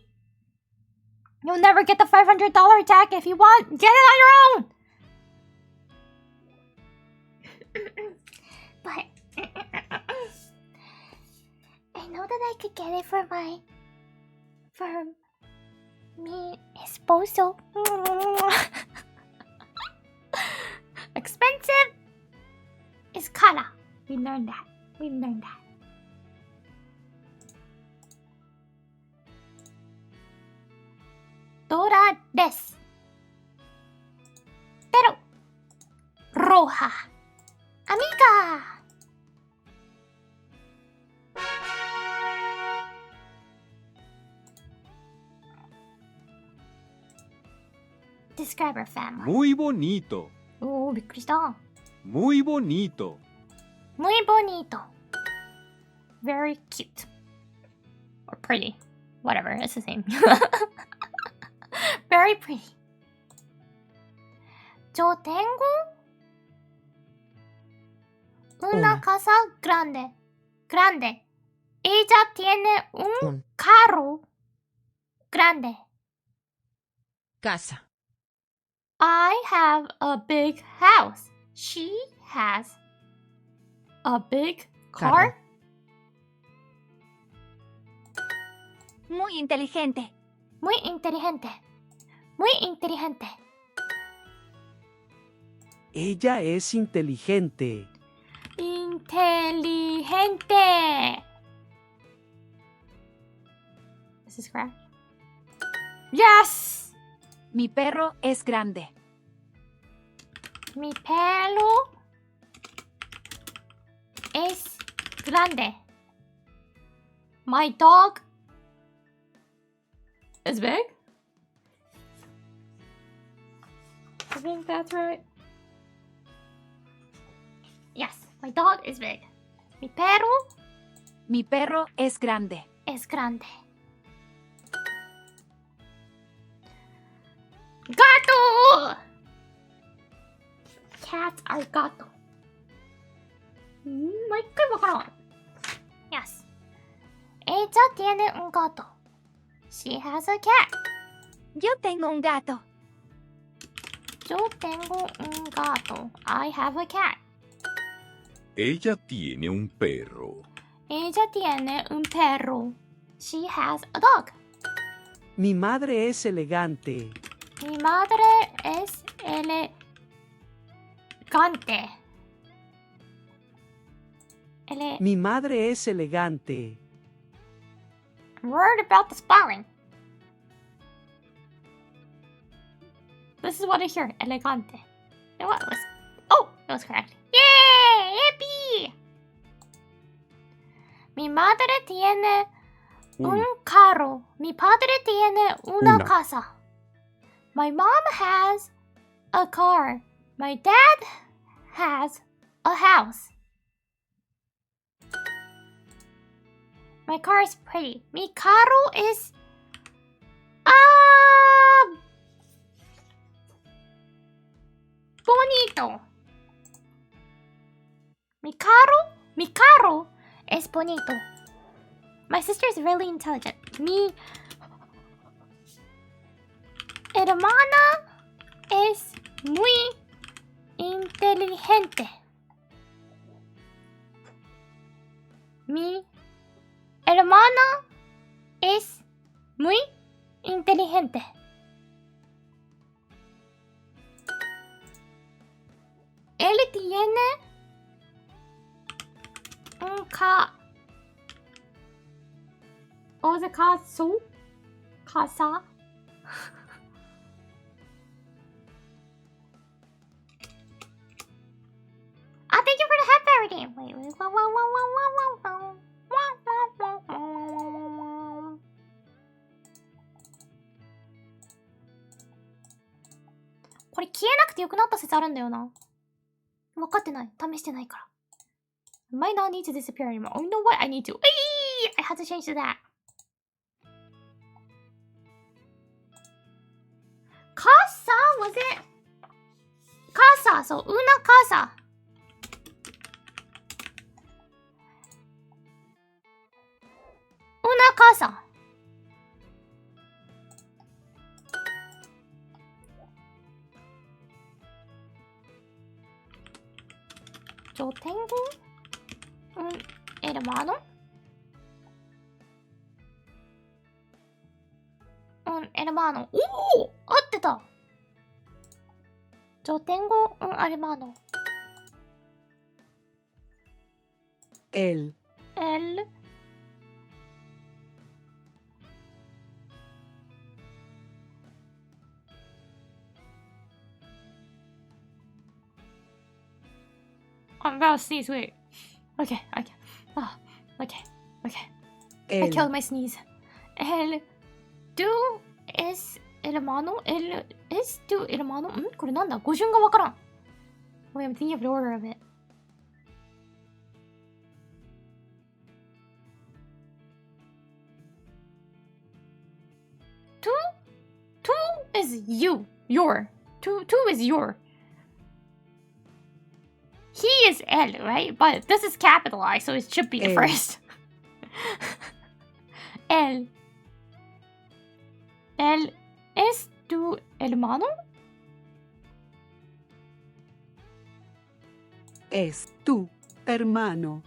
You'll never get the $500 jacket. If you want, get it on your own! But I know that I could get it for mi esposo. Expensive is cara. We learned that. Dora des. Pero roja. Amiga. Describe our family. Muy bonito. びっくりした。Muy bonito. Muy bonito. Very cute. Or pretty. Whatever, it's the same. Very pretty. Yo tengo una casa grande. Ella tiene un carro grande. Casa. I have a big house. She has a big car. Muy inteligente. Muy inteligente. Ella es inteligente. Inteligente. This is correct. Yes. Mi perro es grande. Mi pelo es grande. My dog is big. I think that's right. Yes, my dog is big. Mi perro es grande. es grande. Gato! Cats are gato. もう一回わからん。Yes. Ella tiene un gato. She has a cat. Yo tengo un gato. Yo tengo un gato. I have a cat. Ella tiene un perro. Ella tiene un perro. She has a dog. Mi madre es elegante. Mi madre es elegante. Mi madre es elegante. I'm worried about the spelling. This is what I hear. Elegante. And what was? Oh, it was correct. Yay! Yippee! Mi madre tiene un carro. Mi padre tiene una casa. My mom has a car. My dad has a house. My car is pretty. Mi carro is bonito. Mi carro es bonito. My sister is really intelligent. Mi hermana es muy inteligente. Mi hermana es muy inteligente. Él tiene un casa. Thank you for the hat parody. Wait. Wow. これ消えなくてよくなった説あるんだよな。分かってない。試してないから。Might not need to disappear anymore. Oh, you know what? I need to. I had to change to that. Casa? Was it? Casa. So, una casa. Una casa. Yo tengo un hermano. Un hermano. ¡Oh! 合ってた. Yo tengo un hermano. Él. I'm about to sneeze, wait. Okay. Oh, okay. I killed my sneeze. Tú es hermano. Es tu hermano. これなんだ? 語順がわからん. Wait, I'm thinking of the order of it. Tú is you. Your. Tú is your. He is él, right? But this is capitalized, so it should be the first. Él es tu hermano? Es tu hermano.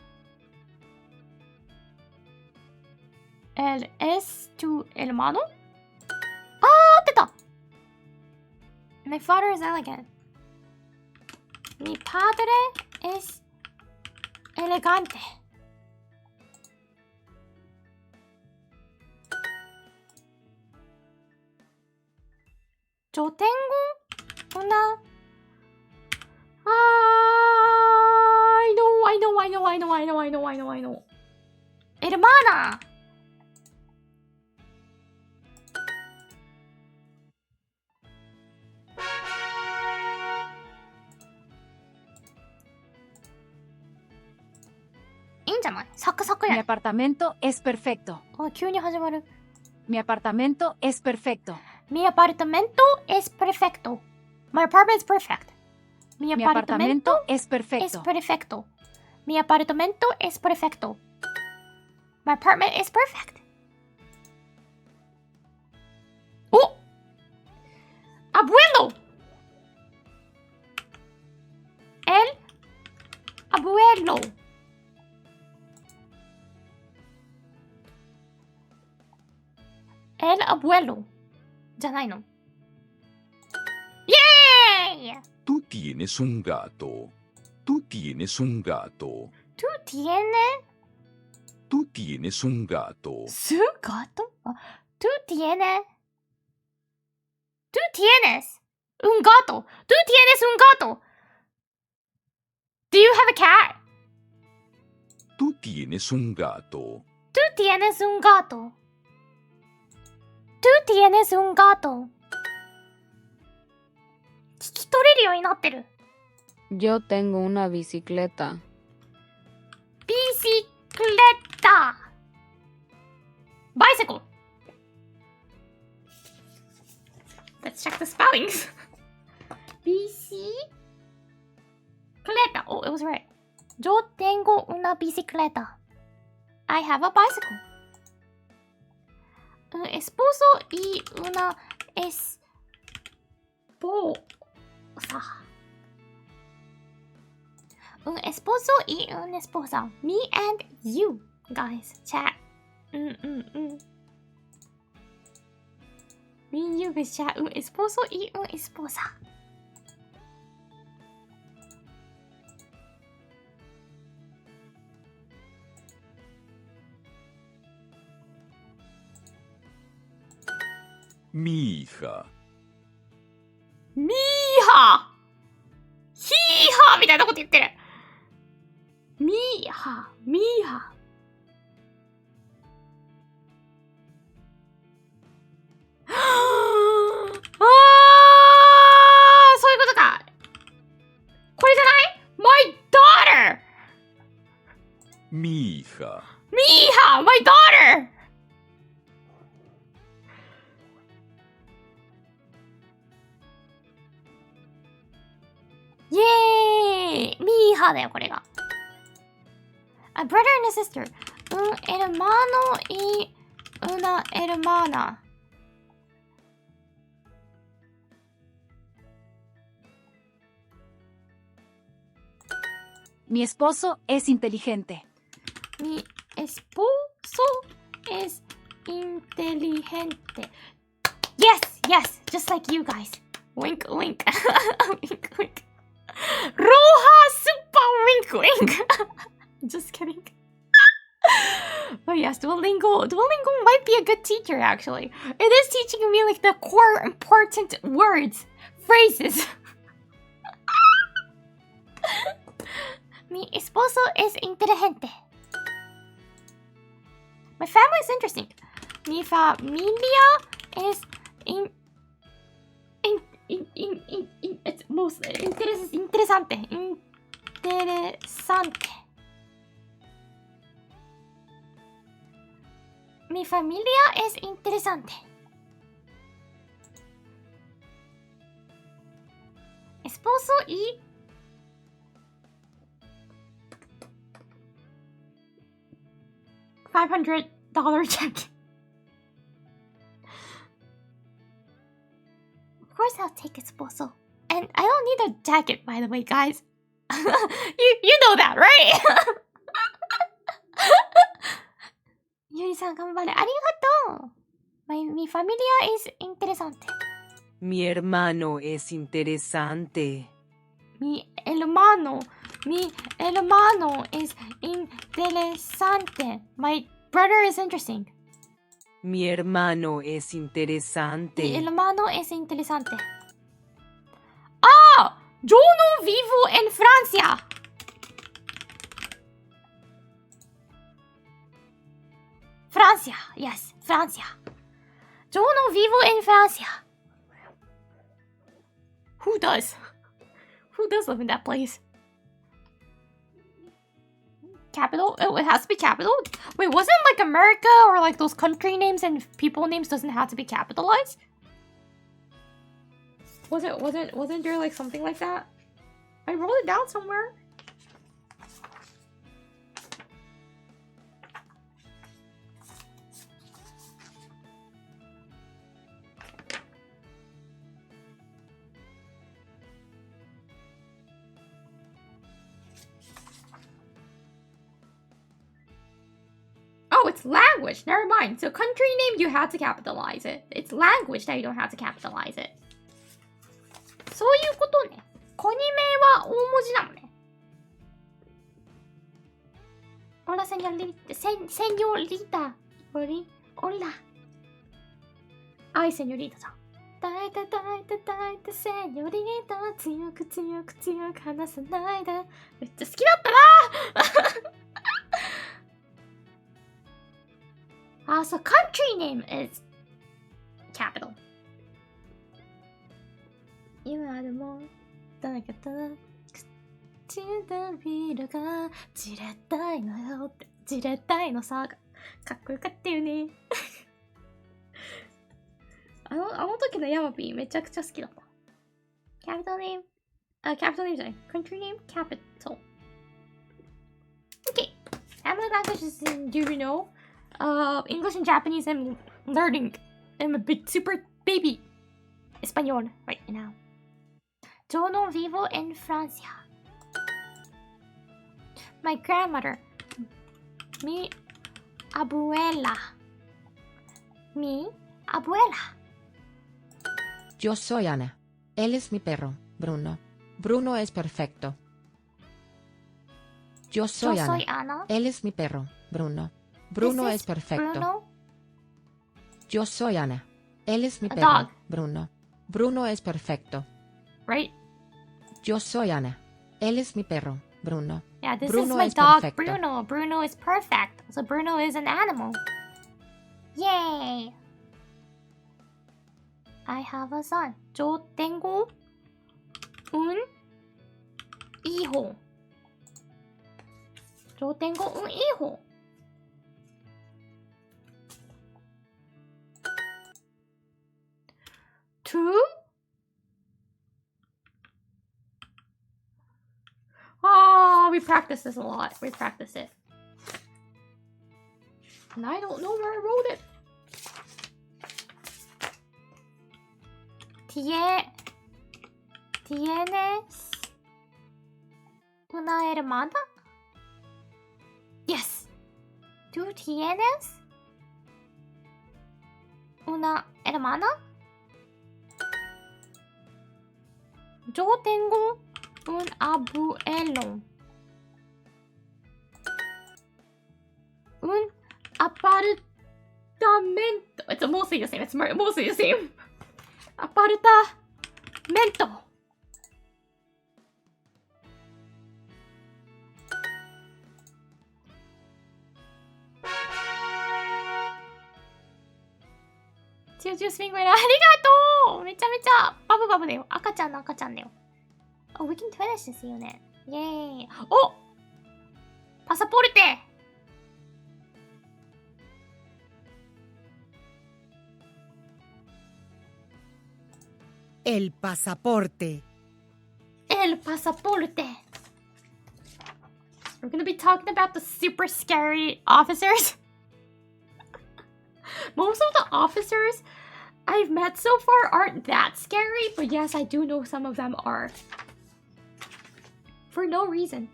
Él es tu hermano? Ah, 合ってた! My father is elegant. Mi padre es elegante. Yo tengo una... I know. Hermana. Mi apartamento es perfecto. Mi apartamento es perfecto. Mi apartamento es perfecto. My apartment is perfect. Mi apartamento es perfecto. Es perfecto. Mi apartamento es perfecto. My apartment is perfect. ¡Oh! ¡Abuelo! El abuelo. El abuelo. じゃないの。イェーイ Tú tienes un gato. Tú tienes un gato. ¿Tú tienes Tú tienes un gato. su gato? ¿Tú tienes? ¿Tú tienes un gato? ¿Tú tienes un gato? Do you have a cat? Tú tienes un gato. ¿Tú tienes un gato? ¿Tú tienes un gato? 聞き取れるようになってる。Yo tengo una bicicleta. Bicicleta. Bicycle. Let's check the spellings. Bicicleta. Oh, it was right. Yo tengo una bicicleta. I have a bicycle. Un esposo y una esposa. Un esposo y una esposa. Me and you, guys. Chat. Me and you, guys. Chat. Un esposo y una esposa. Mi hija. Mi hija. Hija みたいなこと言ってる。Mi hija. Mi hija. そういうことか。これじゃない ?My daughter! Mi hija. Mi hija! My daughter! イエーイ Mi hija だよ、これが。A brother and a sister. Un hermano y una hermana. Mi esposo es inteligente. Mi esposo es inteligente. Yes, yes, just like you guys. Wink, wink. Wink, wink. Roja super wink, wink. Just kidding. But yes, Duolingo might be a good teacher, actually. It is teaching me like the core important words, phrases. Mi esposo es inteligente. My family is interesting. Mi familia es it's most interesante. Interesante. Mi familia es interesante. Esposo y $500 check. Of course I'll take esposo. And I don't need a jacket, by the way, guys. you know that, right? ゆりさん頑張れ。ありがとう。Mi familia es interesante. Mi hermano es interesante. Mi hermano is interesante. My brother is interesting. Mi hermano es interesante. Mi hermano es interesante. ¡Ah! Yo no vivo en Francia. Francia. Yes, Francia. Yo no vivo en Francia. Who does? Who does live in that place? Capital? Oh, it has to be capital? Wait, wasn't like America or like those country names and people names doesn't have to be capitalized? Wasn't there like something like that? I wrote it down somewhere. it's language. Never mind. So country name, you have to capitalize it. It's language that you don't have to capitalize it. そういうことね。コニ名は大文字なのね。Hola, señorita. Señorita. Hola. Ay, señorita さん。抱いて抱いて抱いて、セニョリータ。強く強く強く話さないで。めっちゃ好きだったなso country name is capital. 今でも誰かと口でビールがじれったいのよって。じれったいのさがかっこよかったよね。あの時のヤマピーめちゃくちゃ好きだった。Capital name? Capital name じゃない。Country name? Capital. Okay. Family languages do you know? English and Japanese I'm learning. I'm a big super baby. Español right now. Yo no vivo en Francia. My grandmother. Mi abuela. Mi abuela. Yo soy Ana. Él es mi perro, Bruno. Bruno es perfecto. Yo soy Ana. Él es mi perro, Bruno. Bruno es perfecto. Bruno? Yo soy Ana. Él es mi A perro, dog. Bruno. Bruno es perfecto. Right? Yo soy Ana. Él es mi perro, Bruno. Yeah, this Bruno is my es dog, perfecto. Bruno. Bruno is perfect. So Bruno is an animal. Yay! I have a son. Yo tengo un hijo. Yo tengo un hijo. Two? Oh, we practice this a lot. We practice it. And I don't know where I wrote it. ¿Tienes una hermana? Yes. ¿Tú tienes una hermana? Yo tengo un abuelo. Un apartamento. It's mostly the same. It's mostly the same. Apartamento. Choo-choo swing right now. ありがとうめちゃめちゃバブバブだよ。赤ちゃんの赤ちゃんだよ。Oh, we can finish this unit. Yay. Oh! Pasaporte! El pasaporte. El pasaporte. We're gonna be talking about the super scary officers. Most of the officers I've met so far aren't that scary, but yes, I do know some of them are. For no reason.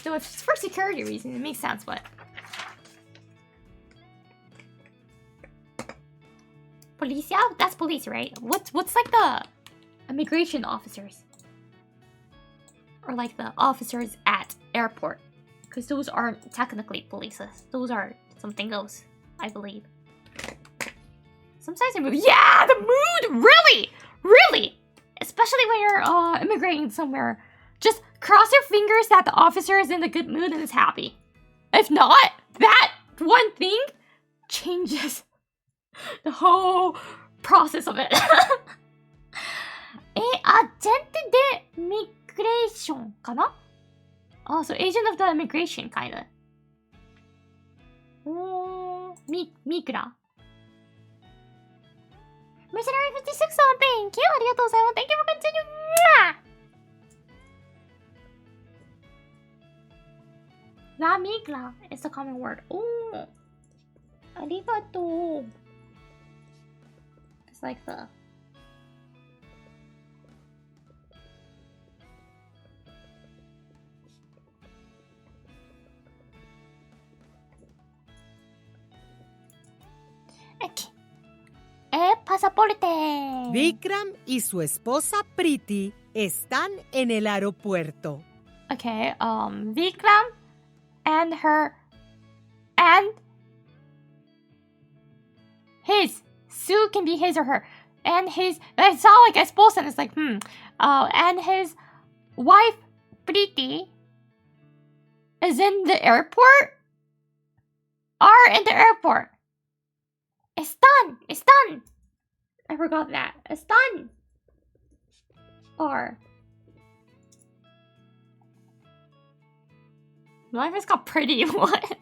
No, if it's for security reasons, it makes sense, but... Policia? That's police, right? What's like the immigration officers? Or like the officers at airport? Because those aren't technically polices. Those are something else, I believe. Sometimes they move. Yeah, the mood! Really! Really! Especially when you're immigrating somewhere. Just cross your fingers that the officer is in a good mood and is happy. If not, that one thing changes the whole process of it. Agente de migration かな? Oh, so agent of the immigration, kinda. Oh, migra. Mercenary 56 on thank you. ありがとうございます。Thank you for continuing. La migra is a common word. Oh, ありがとう. It's like the... pasaporte. Vikram y su esposa Priti están en el aeropuerto. Okay, Vikram and her and his. Sue can be his or her. And his, it's not like esposa, and it's like, and his wife, Priti, is in the airport? Are in the airport. Están. I forgot that. Están. Or. My face got pretty. What?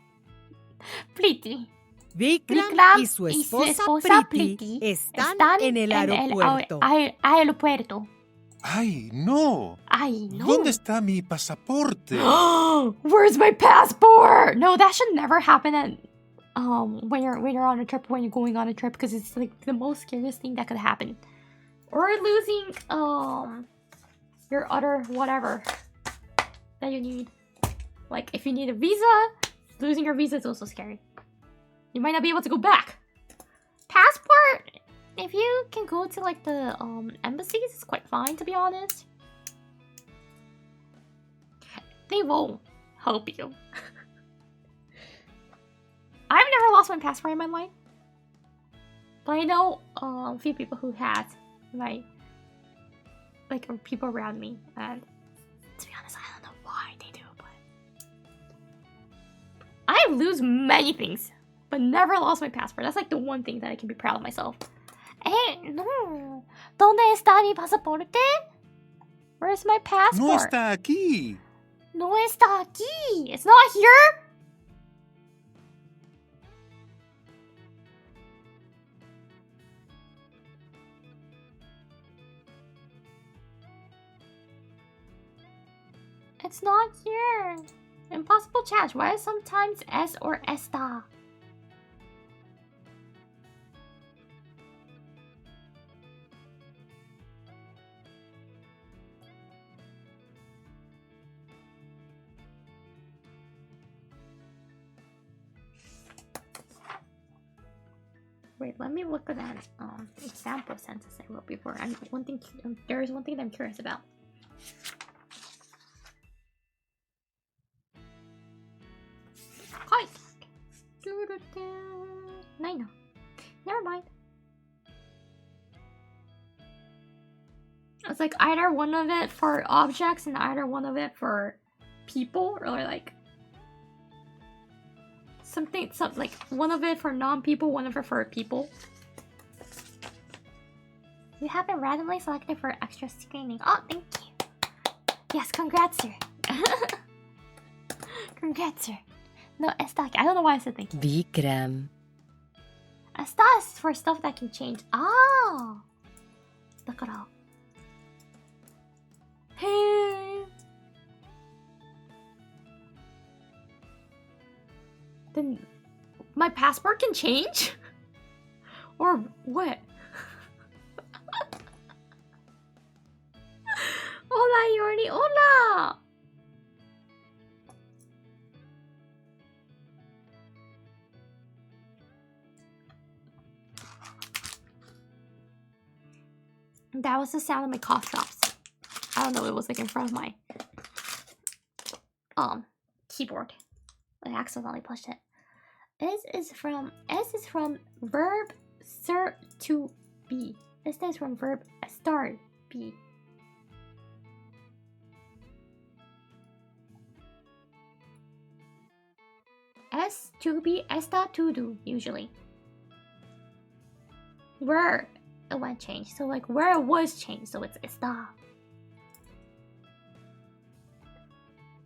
Priti. Vikram y su esposa Priti están en el aeropuerto. Aeropuerto. ¡Ay, no! Ay, no. ¿Dónde está mi pasaporte? Where's my passport? No, that should never happen at when you're on a trip, when you're going on a trip, because it's like the most scariest thing that could happen. Or losing your other whatever that you need. Like if you need a visa, losing your visa is also scary. You might not be able to go back. Passport, if you can go to like the embassies, it's quite fine, to be honest. They won't help you. I've never lost my passport in my life, but I know a few people who has, like people around me, and to be honest, I don't know why they do, but I lose many things, but never lost my passport. That's like the one thing that I can be proud of myself. No. ¿Dónde está mi pasaporte? Where's my passport? No está aquí. No está aquí. It's not here. It's not here. Impossible chat. Why is sometimes S or esta? Wait, let me look at that example sentence I wrote before. And there is one thing that I'm curious about. Hi. No. Never mind. It's like either one of it for objects and either one of it for people, or like something like one of it for non-people, one of it for people. You have been randomly selected for extra screening. Oh, thank you. Yes, congrats, sir. Congrats, sir. No, esta. I don't know why I said thank you. Vikram. Esta is for stuff that can change. Ah. だから。へー。Then my passport can change? Or what? Hola, Iori. Hola. That was the sound of my cough drops. I don't know, it was like in front of my keyboard. I accidentally pushed it. S is from verb ser to be. This is from verb start be. S to be, esta to do usually. Where it went changed, so like where it was changed, so it's esta.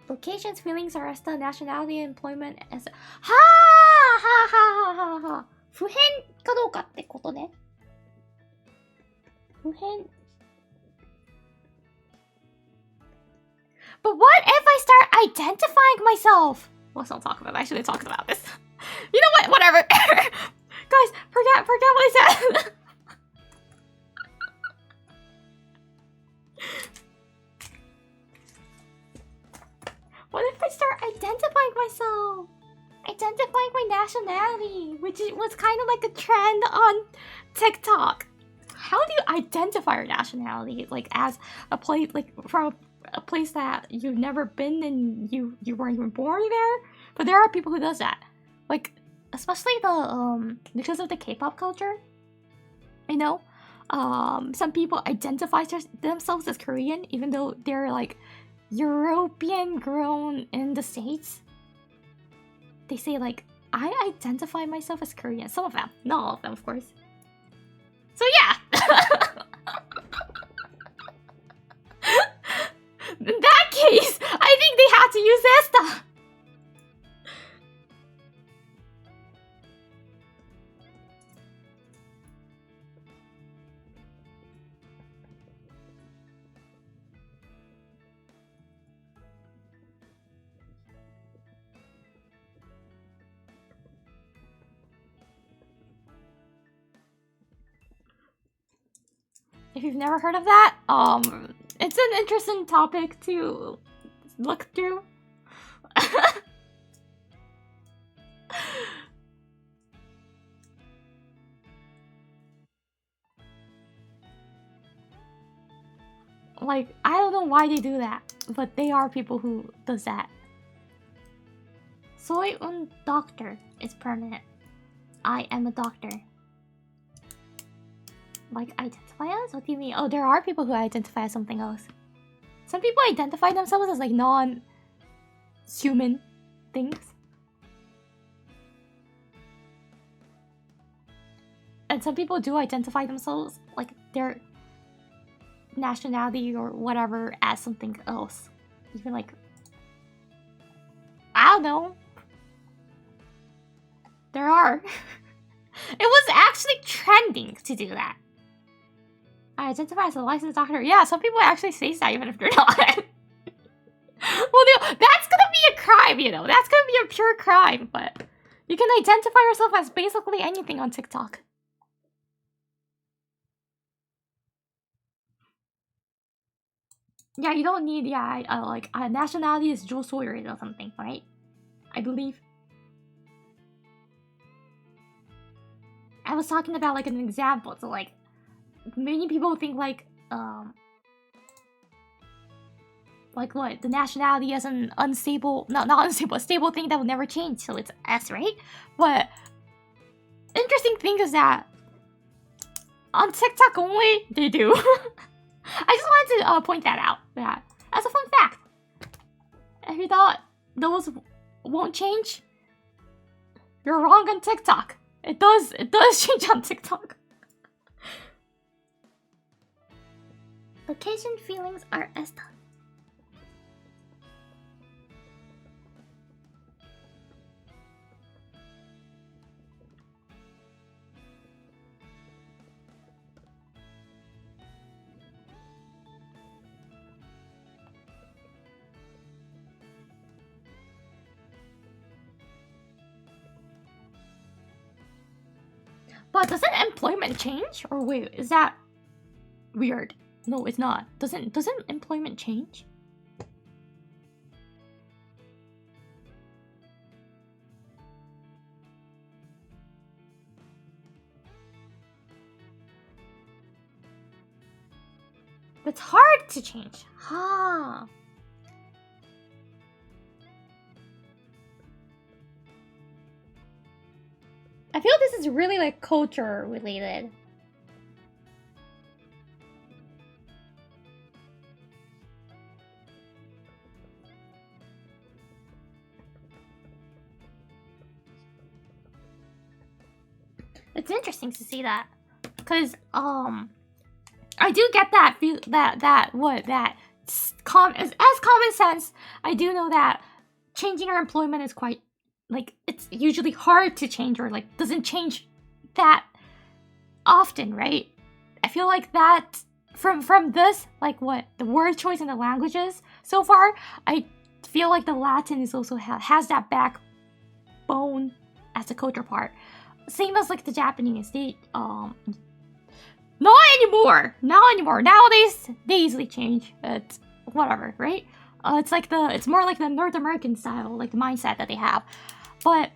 Locations, feelings are esta. Nationality, employment as はあ。不変かどうかってことね。不変。But what if I start identifying myself? Let's not talk about that. I shouldn't talk about this. You know what? Whatever. Guys, forget what I said. What if I start identifying myself? Identifying my nationality, which was kind of like a trend on TikTok. how do you identify your nationality? Like as a place, like from a place that you've never been and you weren't even born there. But there are people who does that, like especially the because of the K-pop culture. You know, some people identify themselves as Korean even though they're like European grown in the States. They say like, I identify myself as Korean. Some of them, not all of them, of course. So yeah. In that case, I think they had to use esta. If you've never heard of that, it's an interesting topic to look through. Like, I don't know why they do that, but they are people who does that. Soy un doctor is permanent. I am a doctor. Like, identify as? What do you mean? Oh, there are people who identify as something else. Some people identify themselves as like non-human things. And some people do identify themselves, like their nationality or whatever, as something else. Even like, I don't know. There are. It was actually trending to do that. I identify as a licensed doctor. Yeah, some people actually say that even if they're not. Well, that's gonna be a crime, you know. That's gonna be a pure crime, but you can identify yourself as basically anything on TikTok. Yeah, you don't need, like, nationality is Jo Sawyer or something, right? I believe. I was talking about, like, an example, so, like, many people think, like what? The nationality is an unstable, not unstable, a stable thing that will never change, so it's S, right? But interesting thing is that on TikTok only, they do. I just wanted to point that out, that as a fun fact. If you thought those won't change, you're wrong on TikTok. It does change on TikTok. Location feelings are esta. But doesn't employment change? Or wait, is that weird? No, it's not. Doesn't employment change? It's hard to change. Ha. I feel this is really like culture related. It's interesting to see that, cause I do get that as common sense. I do know that changing our employment is quite, like, it's usually hard to change, or like doesn't change that often, right? I feel like that from this, like what the word choice and the languages so far, I feel like the Latin is also has that backbone as the culture part. Same as like the Japanese, they not anymore. Nowadays they easily change. It's whatever, right? It's more like the North American style, like the mindset that they have. But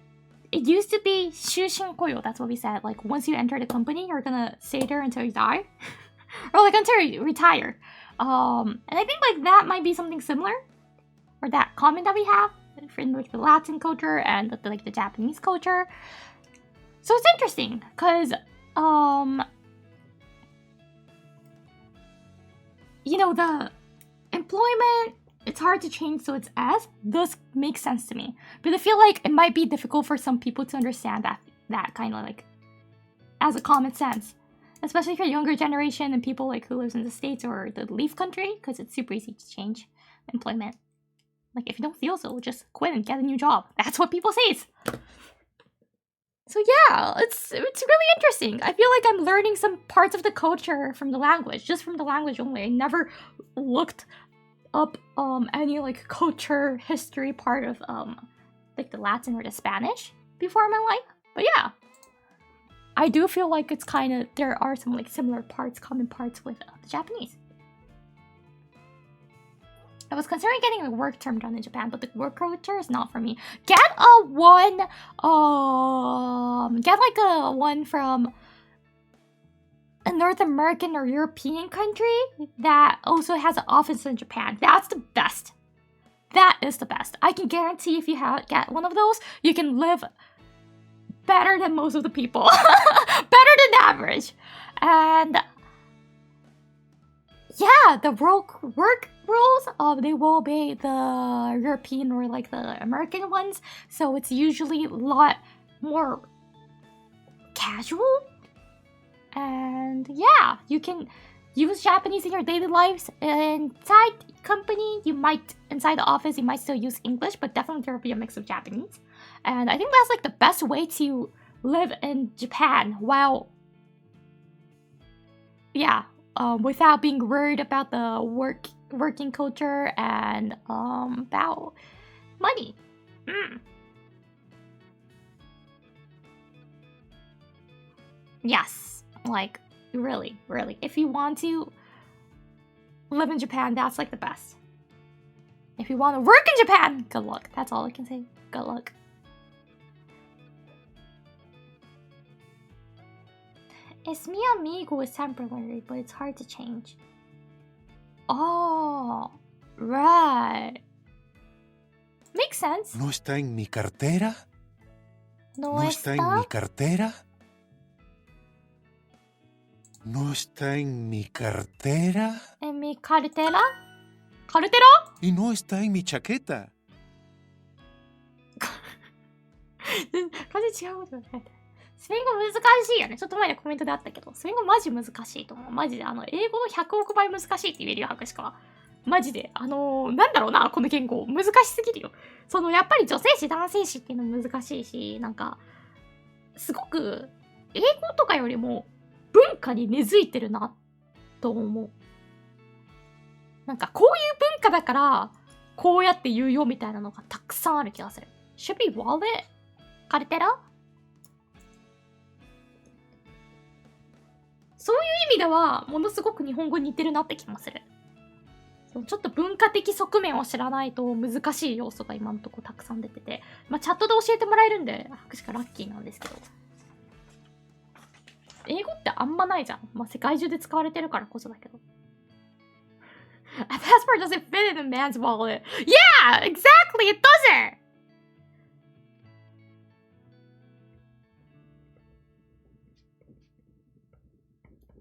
it used to be shushin koyo. That's what we said. Like once you enter the company, you're gonna stay there until you die, or like until you retire. And I think like that might be something similar, or that common that we have in like the Latin culture and the Japanese culture. So it's interesting because you know, the employment, it's hard to change, so it's S does make sense to me. But I feel like it might be difficult for some people to understand that kind of like as a common sense. Especially for younger generation and people like who lives in the States or the leaf country, because it's super easy to change employment. Like if you don't feel so, just quit and get a new job. That's what people say. So yeah, it's really interesting. I feel like I'm learning some parts of the culture from the language, just from the language only. I never looked up any like culture history part of like the Latin or the Spanish before in my life. But yeah, I do feel like it's kind of, there are some like similar parts, common parts with the Japanese. I was considering getting a work term done in Japan, but the work culture is not for me. Get a one from a North American or European country that also has an office in Japan. That's the best. That is the best. I can guarantee if you get one of those, you can live better than most of the people. Better than average. And yeah, the work rules, they will obey the European or like the American ones. So it's usually a lot more casual. And yeah, you can use Japanese in your daily lives. Inside company, inside the office, you might still use English, but definitely there will be a mix of Japanese. And I think that's like the best way to live in Japan while, yeah, without being worried about the working culture and about money. Yes, like really, really. If you want to live in Japan, that's like the best. If you want to work in Japan, good luck. That's all I can say. Good luck. Es mi amigo is temporary, but it's hard to change. Oh, right. Makes sense. ¿No está en mi cartera? No está en mi cartera? ¿No está en mi cartera? ¿En mi cartera? ¿Cartera? Y no está en mi chaqueta. 感じ違うことだね。スペイン語難しいよね。ちょっと前のコメントであったけど、スペイン語マジ難しいと思う。マジで、英語の100億倍難しいって言えるよ、博士は。マジで。なんだろうな、この言語。難しすぎるよ。やっぱり女性詞、男性詞っていうのも難しいし、なんか、すごく、英語とかよりも文化に根付いてるな、と思う。なんか、こういう文化だから、こうやって言うよみたいなのがたくさんある気がする。Should be wallet? カルテラ？そういう意味では、ものすごく日本語に似てるなって気もする。ちょっと文化的側面を知らないと難しい要素が今のところたくさん出てて、まあチャットで教えてもらえるんで、博士がラッキーなんですけど。英語ってあんまないじゃん。まあ世界中で使われてるからこそだけど。A passport doesn't fit in a man's wallet. Yeah, exactly, it doesn't!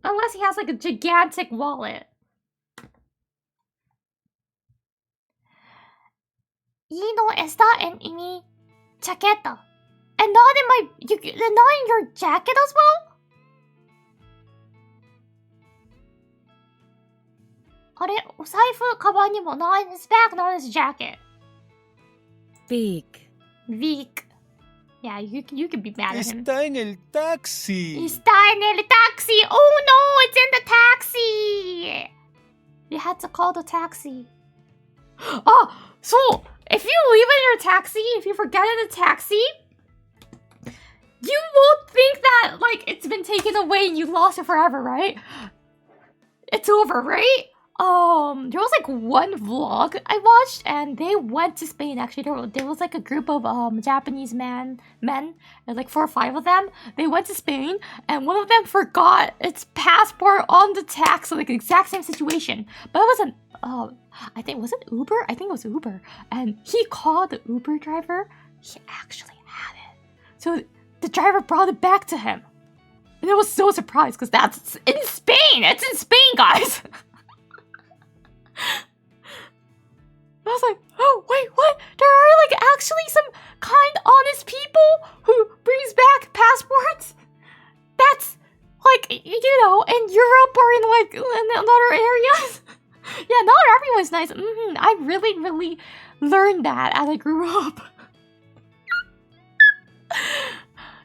Unless he has like a gigantic wallet. Y no está en mi chaqueta. And not in your jacket as well? あれ、お財布、カバンにも not in his bag, not in his jacket. Vic. Yeah, you can be mad at him. Está en el taxi. Está en el taxi. Oh no, it's in the taxi. You had to call the taxi. Oh, so if you leave it in your taxi, if you forget in the taxi, you won't think that like it's been taken away and you lost it forever, right? It's over, right? There was like one vlog I watched, and they went to Spain. Actually, there was like a group of Japanese men, and like 4 or 5 of them. They went to Spain, and one of them forgot its passport on the taxi, like exact same situation. But it wasn't. I think was it Uber? I think it was Uber, and he called the Uber driver. He actually had it, so the driver brought it back to him, and I was so surprised because that's in Spain. It's in Spain, guys. I was like, oh, wait, what? There are like actually some kind, honest people who brings back passports? That's like, you know, in Europe or in like in other areas. Yeah, not everyone's nice. I really, really learned that as I grew up.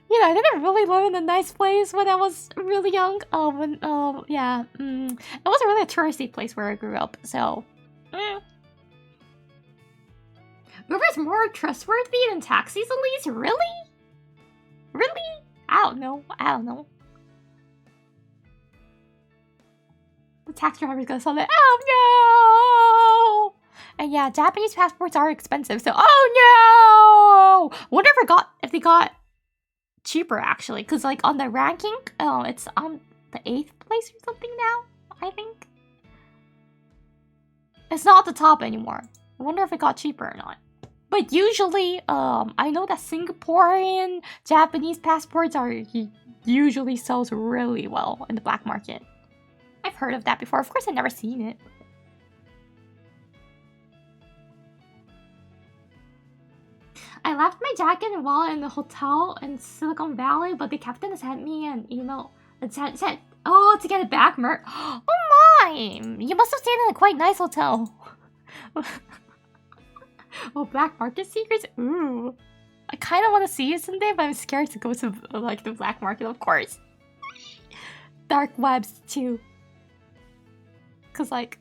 You know, I didn't really live in a nice place when I was really young. It wasn't really a touristy place where I grew up, so. Uber's more trustworthy than taxis, at least? Really? Really? I don't know. The taxi driver's gonna sound like, oh no! And yeah, Japanese passports are expensive, so oh no! Wonder if they got cheaper actually, because like on the ranking, it's on the 8th place or something now, I think. It's not the top anymore. I wonder if it got cheaper or not. But usually, I know that Singaporean Japanese passports usually sells really well in the black market. I've heard of that before. Of course, I've never seen it. I left my jacket and wallet in the hotel in Silicon Valley, but the captain sent me an email and said, oh, to get it back, Oh my! You must have stayed in a quite nice hotel. Oh, black market secrets? Ooh. I kind of want to see it someday, but I'm scared to go to like the black market, of course. Dark webs too. Cause like,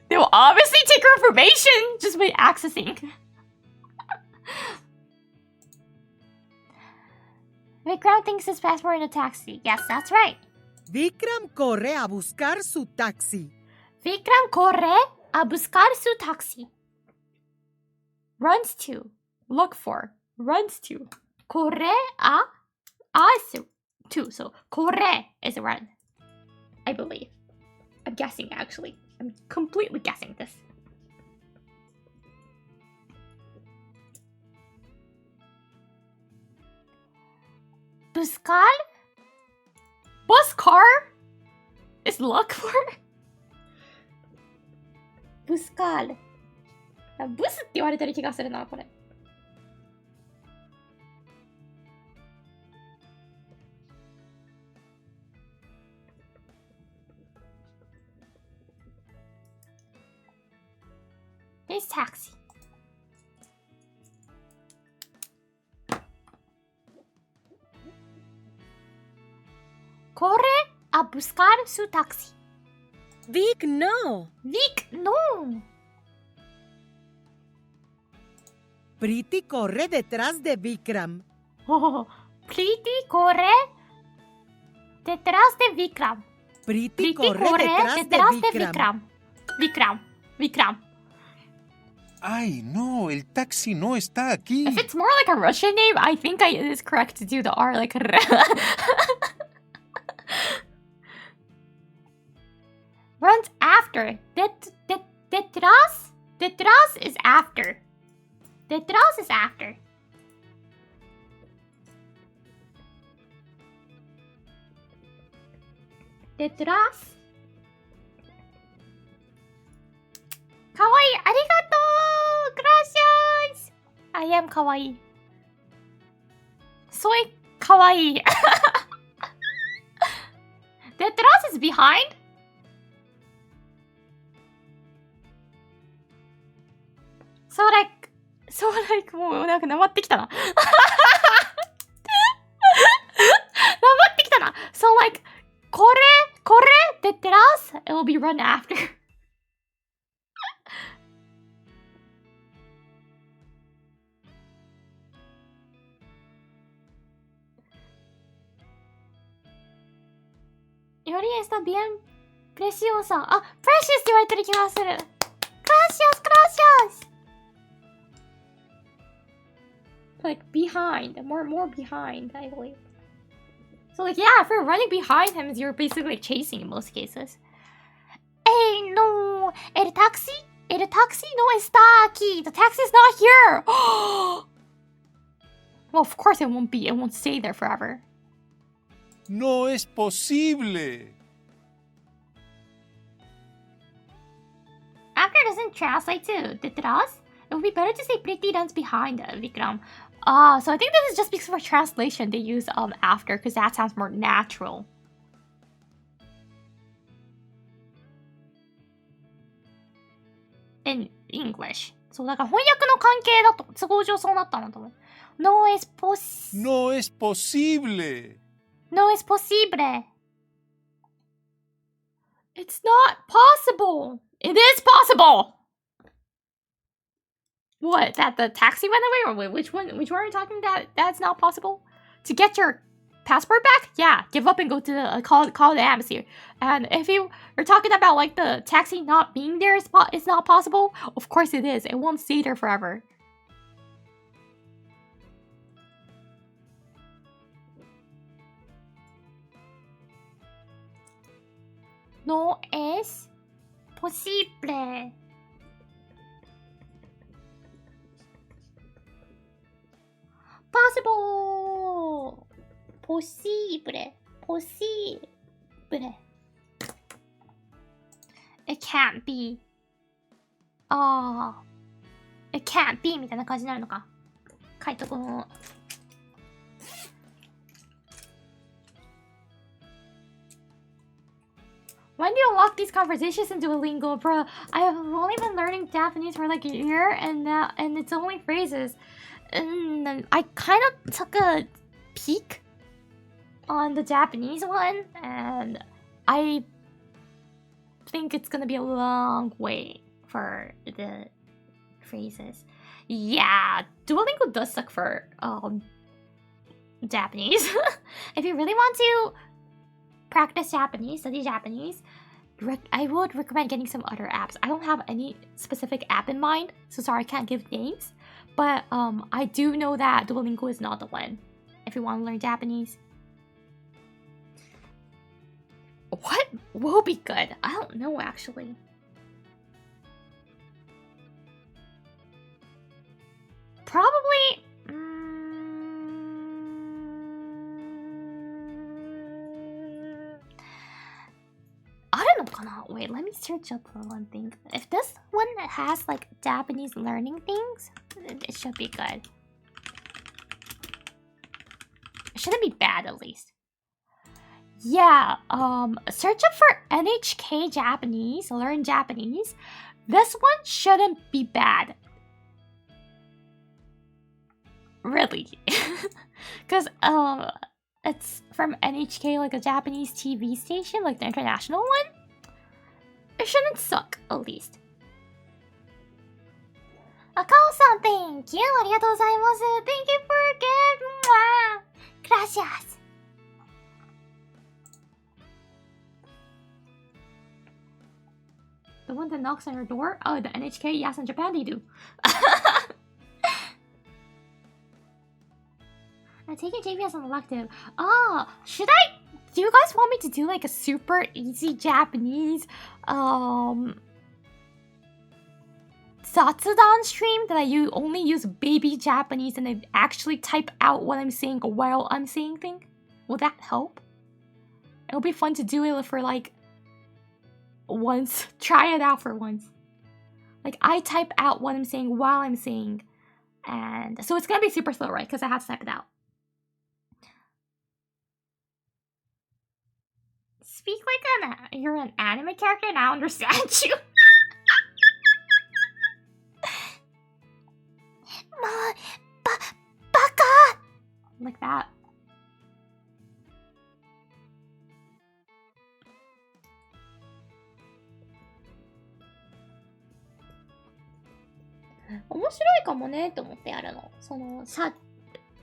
they will obviously take your information just by accessing. Vikram thinks his passport in a taxi. Yes, that's right. Vikram corre a buscar su taxi. Vikram corre a buscar su taxi. Runs to. Look for. Runs to. Corre a is to. So corre is a run. I believe. I'm guessing actually. I'm completely guessing this. Buscar? Buscar? Is look for? Buscar. ブスって言われてる気がするな、これ。His taxi. Corre a buscar su taxi. Vic, no. Vic, no. Priti corre detrás de Vikram. Oh, Priti corre detrás de Vikram. Priti corre detrás de Vikram. Vikram. Ay, no, el taxi no está aquí. If it's more like a Russian name, I think it is correct to do the R like runs after. Detrás? Detrás is after. Detrás is after. Detrás. Kawaii, arigato! Gracias! I am kawaii. Soy kawaii. Detrás is behind? So like, もうなんかなまってきたな。なまってきたな。So like, これ detrás, it will be run after. Iori está bien プレシオサ。あ、プレシオスって言われてる気がする。クラシオス、クラシオス。Like behind, more behind, I believe. So like, yeah, if you're running behind him, you're basically like chasing in most cases. Hey, no, el taxi no está aquí. The taxi is not here. Well, of course it won't be. It won't stay there forever. No es posible. After doesn't translate to detrás. It would be better to say pretty runs behind Vikram. So I think this is just because for translation they use after because that sounds more natural. In English. So だから翻訳の関係だと都合上そうなったなと思う。No es No es posible. No es posible. It's not possible. It is possible. What? That the taxi went away, or which one? Which one are you talking about? That's not possible. To get your passport back? Yeah, give up and go to the call the embassy. And if you're talking about like the taxi not being there, it's not possible. Of course it is. It won't stay there forever. No es posible. Possible. Possible. Possible. It can't be. It can't be みたいな感じになるのか。書いとこう。When do you unlock these conversations in Duolingo, bro? I've only been learning Japanese for like a year, and it's only phrases. And I kind of took a peek on the Japanese one, and I think it's gonna be a long wait for the phrases. Yeah, Duolingo does suck for Japanese. If you really want to practice Japanese, study Japanese, I would recommend getting some other apps. I don't have any specific app in mind, so sorry I can't give names. But I do know that Duolingo is not the one if you want to learn Japanese. What will be good? I don't know actually. Probably... I don't know, kana. Wait, let me search up for one thing. If this one has like Japanese learning things, it should be good. It shouldn't be bad at least. Yeah, search up for NHK Japanese, learn Japanese. This one shouldn't be bad. Really. Because it's from NHK, like a Japanese TV station, like the international one. It shouldn't suck, at least. Akao-san, thank you. ありがとうございます. Thank you for good. Gracias. The one that knocks on your door? Oh, the NHK? Yes, in Japan they do. I'm taking JP as an elective. Oh, should I? Do you guys want me to do like a super easy Japanese Satsudan stream that I only use baby Japanese and I actually type out what I'm saying while I'm saying things? Will that help? It'll be fun to do it for like once. Try it out for once. Like I type out what I'm saying while I'm saying. And so it's gonna be super slow, right? Because I have to type it out. Speak like you're an anime character and I understand you. Baka! Like that. Menaceかもねと思ってやるの。そのさ、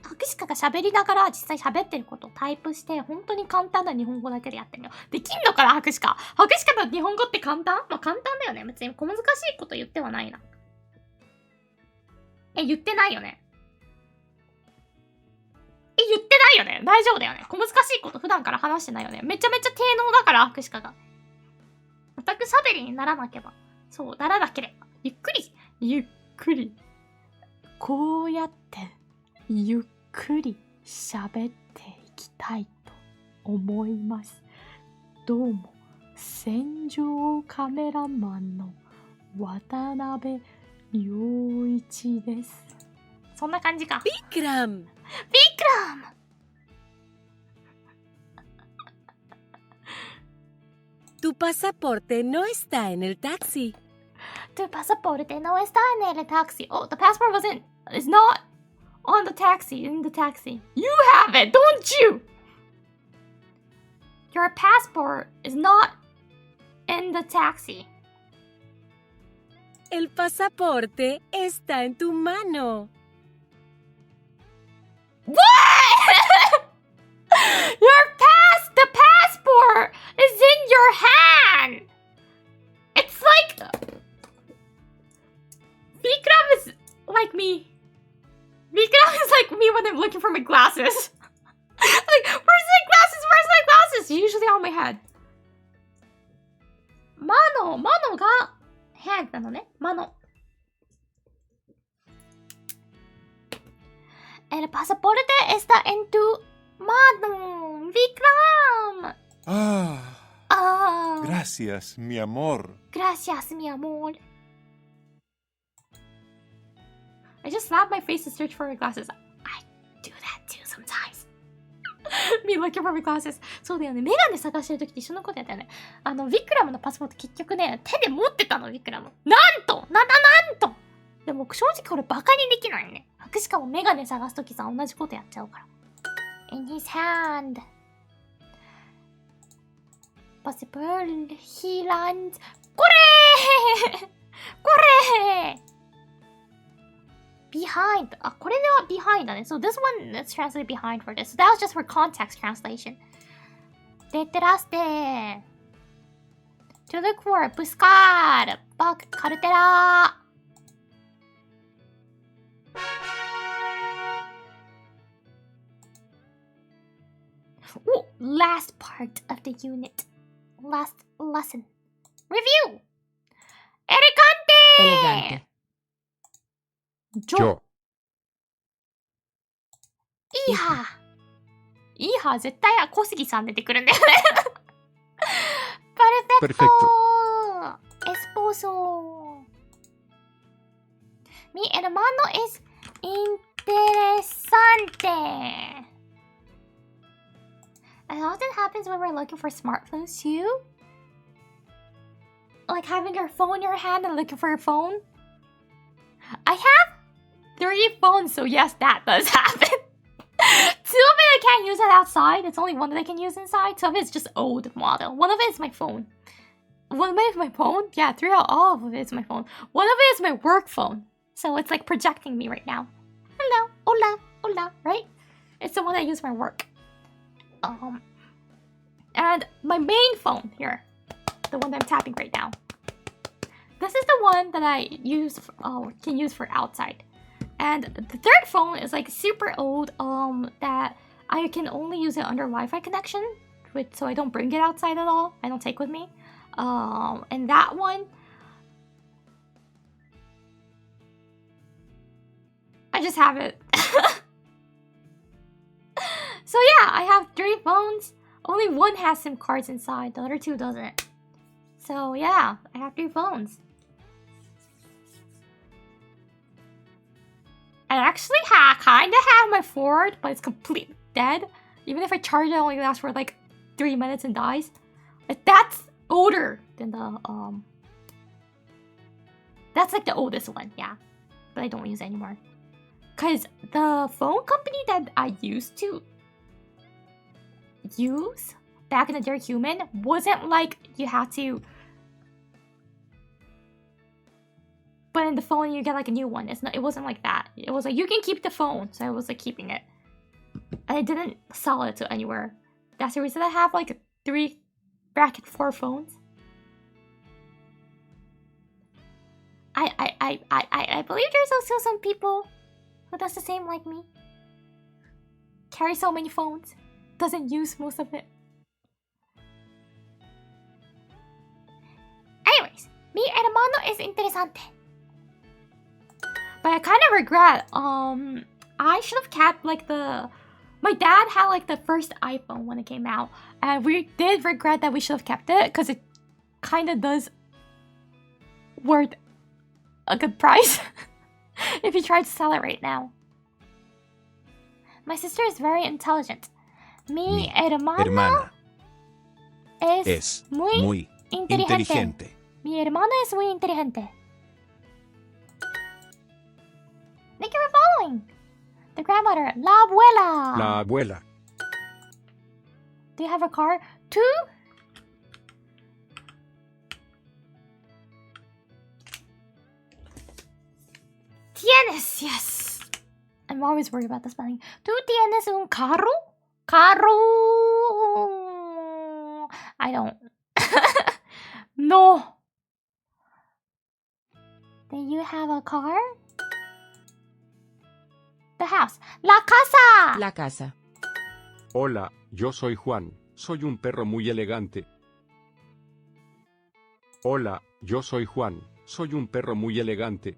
ハクシカが喋りながら実際喋ってることをタイプして、本当に簡単な日本語だけでやってみよう。できんのかな、ハクシカ。ハクシカの日本語って簡単？まあ簡単だよね。別に小難しいこと言ってはないな。言ってないよね。言ってないよね。大丈夫だよね。小難しいこと普段から話してないよね。めちゃめちゃ低能だから、ハクシカが。全く喋りにならなければ。そう、ならなければ。ゆっくり。こうやって、ゆっくり喋っていきたいと思います。どうも、戦場カメラマンの渡辺陽一です。そんな感じか。Vikram. Tu pasaporte no está en el taxi. Tu pasaporte no está en el taxi. Oh, the passport is not on the taxi, in the taxi. You have it, don't you? Your passport is not in the taxi. El pasaporte está en tu mano. What? The passport is in your hand. It's like Vikram is like me. Vikram is like me when I'm looking for my glasses. Like, where's my glasses? Where's my glasses? Usually on my head. Mano が hand なのね。mano. El pasaporte está en tu mano, Vikram. Gracias, mi amor. Gracias, mi amor. I just slapped my face to search for my glasses. I do that too sometimes. Me looking for my glasses. そうだよね。メガネ探してるときって一緒のことやったよね。ヴィクラムのパスポート結局ね、手で持ってたの、ヴィクラム。なんとでも正直これバカにできないね。しかもメガネ探すときさ、同じことやっちゃうから。In his hand. Possible he lands. これBehind. あ、これでは behind だね。So this one, let's translate behind for this. So that was just for context translation. Detrás de. To look for. Buscar. Cartera. Oh, last part of the unit. Last lesson. Review. Elegante. Yo. Hija 絶対小杉さん出てくるんだよね。Perfecto. Esposo. Mi hermano es interesante. It often happens when we're looking for smartphones too. Like having your phone in your hand and looking for your phone. I have 3 phones, so yes, that does happen. 2 of it I can't use it outside. It's only one that I can use inside. 2 of it is just old model. 1 of it is my phone. 1 of it is my phone? Yeah, 3 out all of it is my phone. 1 of it is my work phone. So it's like projecting me right now. Hello, hola, right? It's the one I use for work. And my main phone here, the one that I'm tapping right now. This is the one that I can use for outside. And the 3rd phone is like super old, that I can only use it under Wi-Fi connection, so I don't bring it outside at all. I don't take with me. And that one, I just have it. So yeah, I have 3 phones. Only 1 has SIM cards inside, the other 2 doesn't. So yeah, I have 3 phones. I actually kinda have my 4th, but it's completely dead. Even if I charge it, it only lasts for like 3 minutes and dies. That's older than the That's like the oldest one, yeah. But I don't use it anymore. Cause the phone company that I used to use back in the Dear Human wasn't like you had to put in the phone and you get like a new one. It wasn't like that. It was like you can keep the phone, so I was like keeping it. And I didn't sell it to anywhere. That's the reason I have like 3 bracket 4 phones. I believe there's also some people who does the same like me. Carry so many phones. Doesn't use most of it. Anyways, mi hermano es interesante. But I kind of regret, I should have kept like my dad had like the first iPhone when it came out. And we did regret that we should have kept it because it kind of does worth a good price if you try to sell it right now. My sister is very intelligent. Mi hermana es muy inteligente. Mi hermana es muy inteligente. Thank you for following. The grandmother, la abuela. La abuela. Do you have a car? 2? Tienes, yes. I'm always worried about the spelling. ¿Tú tienes un carro? Carro. I don't. No. Do you have a car? The house. La casa. La casa. Hola, yo soy Juan. Soy un perro muy elegante. Hola, yo soy Juan. Soy un perro muy elegante.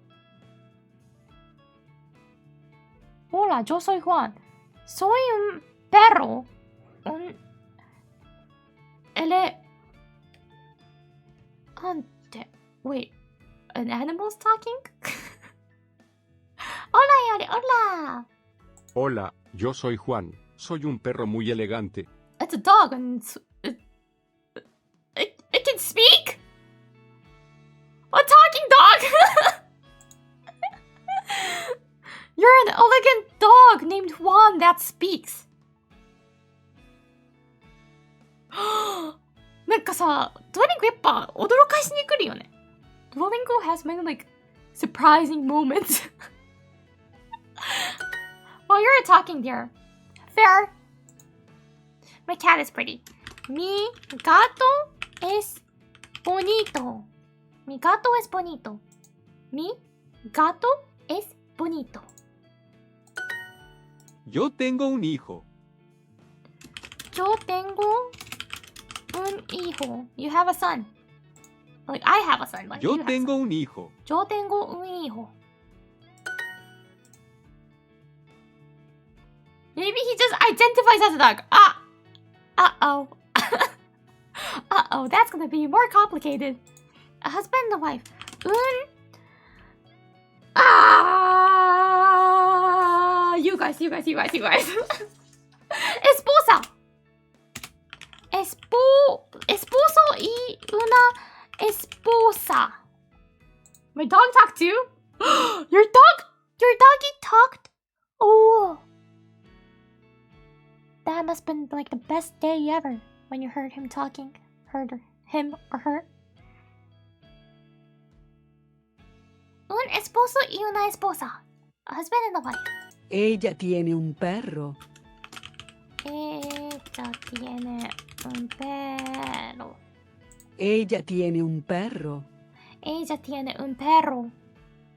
Hola, yo soy Juan. Soy un perro. Wait, an animal's talking? Hola, Iori, hola. Hola, yo soy Juan. Soy un perro muy elegante. It's a dog and it can speak? A talking dog? You're an elegant dog named Juan that speaks. なんかさ、Duolingo やっぱ驚かしに来るよね。Duolingo has many like surprising moments. Well, you're a talking deer. Fair. My cat is pretty. Mi gato es bonito. Mi gato es bonito. Mi gato es bonito. Yo tengo un hijo. Yo tengo un hijo. You have a son. Like, I have a son. Like, Yo you have a tengo son. un hijo. Yo tengo un hijo. Maybe he just identifies as a dog. Uh-oh. Uh-oh, that's gonna be more complicated. A husband and a wife. You guys. Esposa. Esposo y una esposa. My dog talked too? Your doggy talked? Oh. That must have been like the best day ever when you heard him talking. Heard him or her. Un esposo y una esposa. A husband and a wife. Ella tiene un perro. Ella tiene un perro. Ella tiene un perro. Ella tiene un perro.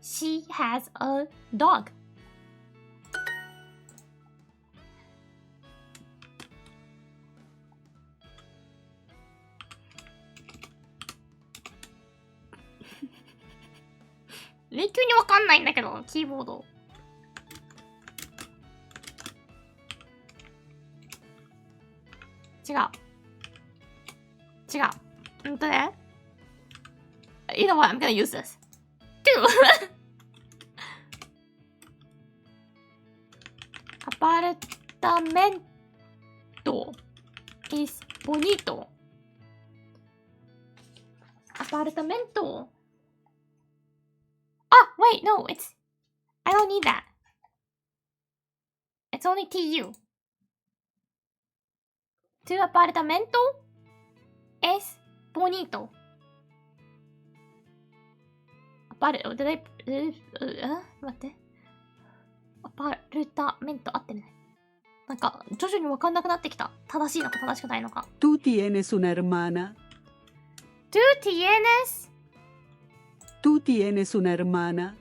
She has a dog.永久にわかんないんだけど、キーボード。違う。ね。You know what? I'm gonna use this. 2! Apartamento es bonito. Apartamento. Ah, wait, no, I don't need that. It's only TU. Tu apartamento es bonito. 待って。アパルタメント合ってるね。なんか、徐々にわかんなくなってきた。正しいのか正しくないのか。Tú tienes una hermana. ¿Tú tienes Tú tienes una hermana.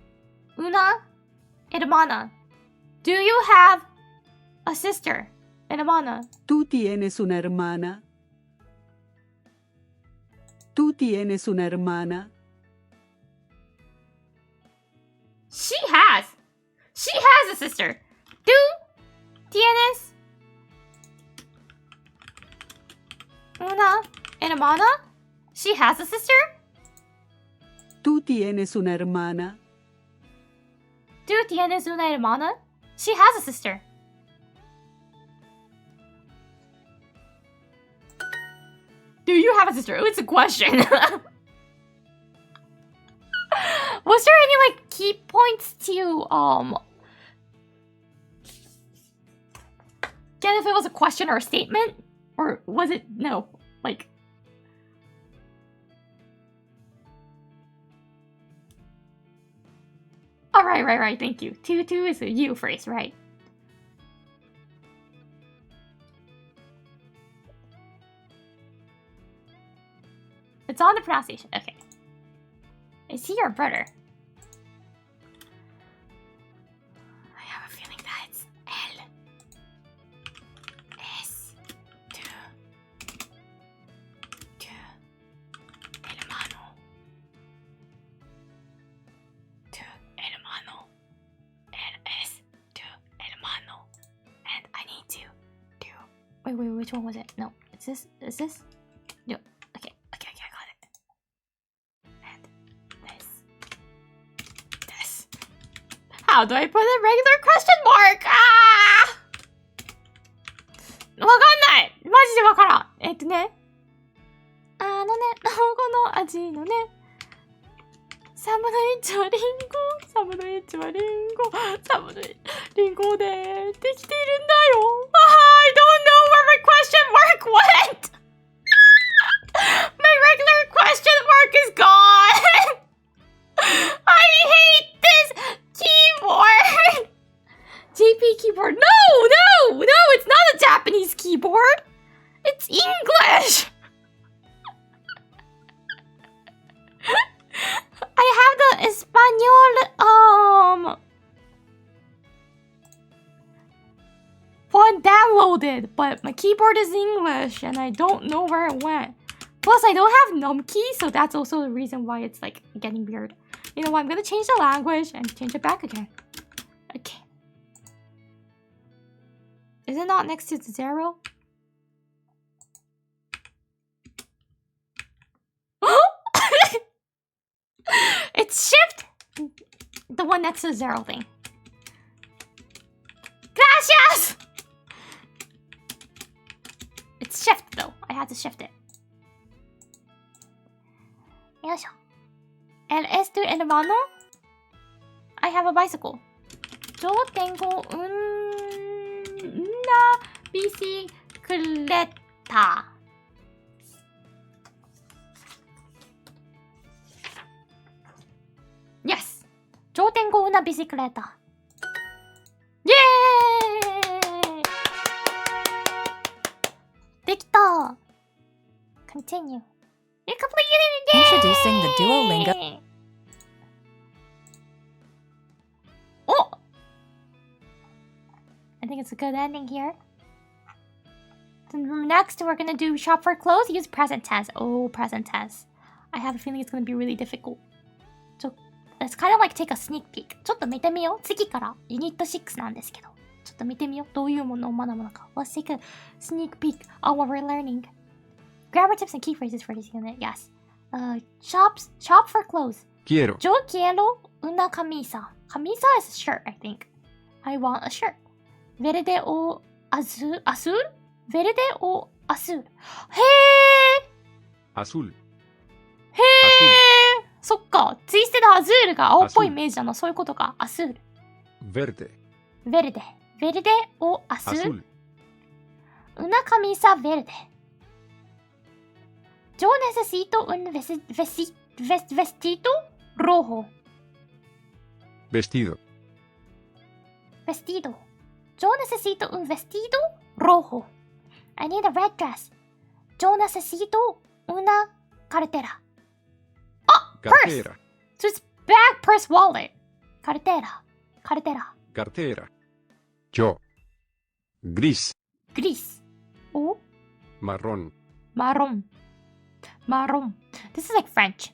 una hermana? Do you have a sister? Hermana. Tú tienes una hermana. Tú tienes una hermana. She has a sister. ¿Tú tienes una hermana? She has a sister? Tú tienes una hermana. ¿Tú tienes una hermana? She has a sister. Do you have a sister? Oh, it's a question. Was there any like key points to get if it was a question or a statement? Or was it no? Like oh, right, thank you. Two is a you phrase, right? It's on the pronunciation. Okay. Is he your brother? I have a feeling that it's L. S. Tu. Hermano. Tu hermano. LS. Tu hermano. And I need to do. Wait, which one was it? No, it's this. Is this? No. Okay, I got it. And this. How do I put a regular question mark? わかんない。マジでわからん。この味のね。サムのエッジはリンゴ。サムのエッジはリンゴ。サムのリンゴでできているんだよ。I don't know where my question mark went. My regular question mark is gone. I hate this keyboard. JP keyboard. No, it's not a Japanese keyboard. It's English. I have the Espanol one downloaded, but my keyboard is English and I don't know where it went. Plus, I don't have numkey, so that's also the reason why it's like getting weird. You know what? I'm gonna change the language and change it back again. Okay. Is it not next to the 0? It's shift! The one next to the 0 thing. Gracias! It's shift though. I had to shift it. Yoisho. El es tu hermano? I have a bicycle. Yo tengo una bicicleta. Yes. Yo tengo una bicicleta. Yay! Dekita. Continue. You completed it! Yay! Introducing the Duolingo. Oh! I think it's a good ending here. So next, we're gonna do shop for clothes. Use present tense. Oh, present tense. I have a feeling it's gonna be really difficult. So let's kind of like take a sneak peek. ちょっと見てみよう。次からユニット6なんですけど。ちょっと見てみよう。どういうものを学ぶのか。Let's take a sneak peek on what we're learning. Grammar tips and key phrases for this unit. Yes. Shop for clothes. Quiero. Yo quiero una camisa. Camisa is a shirt, I think. I want a shirt. Verde o azul? Verde o azul? へー Azul. へーそっか。ツイステのアズールが青っぽいイメージなの。そういうことか。アスール。Verde. Verde. Verde o azul? Azul. Una camisa verde. Yo necesito un vestido rojo. Vestido. Vestido. Yo necesito un vestido rojo. I need a red dress. Yo necesito una cartera. Oh, purse. Cartera. So it's bag, purse, wallet. Cartera. Cartera. Cartera. Yo. Gris. Gris. Oh, Marrón. marrón. Marrón. This is like French.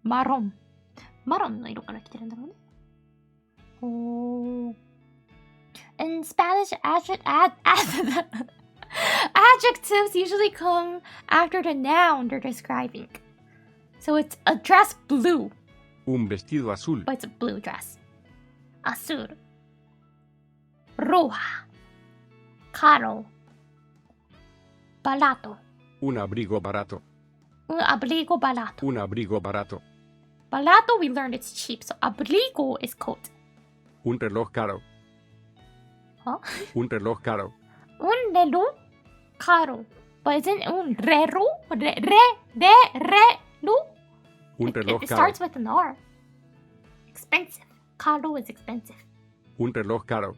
Marrón. Marrón の色から来てるんだろうね。Oh. In Spanish, adjectives usually come after the noun they're describing. So it's a dress blue, Un vestido azul. but it's a blue dress. Azul. Roja. Caro. Barato. Un abrigo barato. Un abrigo barato. Un abrigo barato. Barato, we learned it's cheap, so abrigo is coat. Un reloj caro. Huh? Un reloj caro. Un reloj caro. But isn't un reloj? Reloj? Un It reloj caro. starts with an R. Expensive. Caro is expensive. Un reloj caro.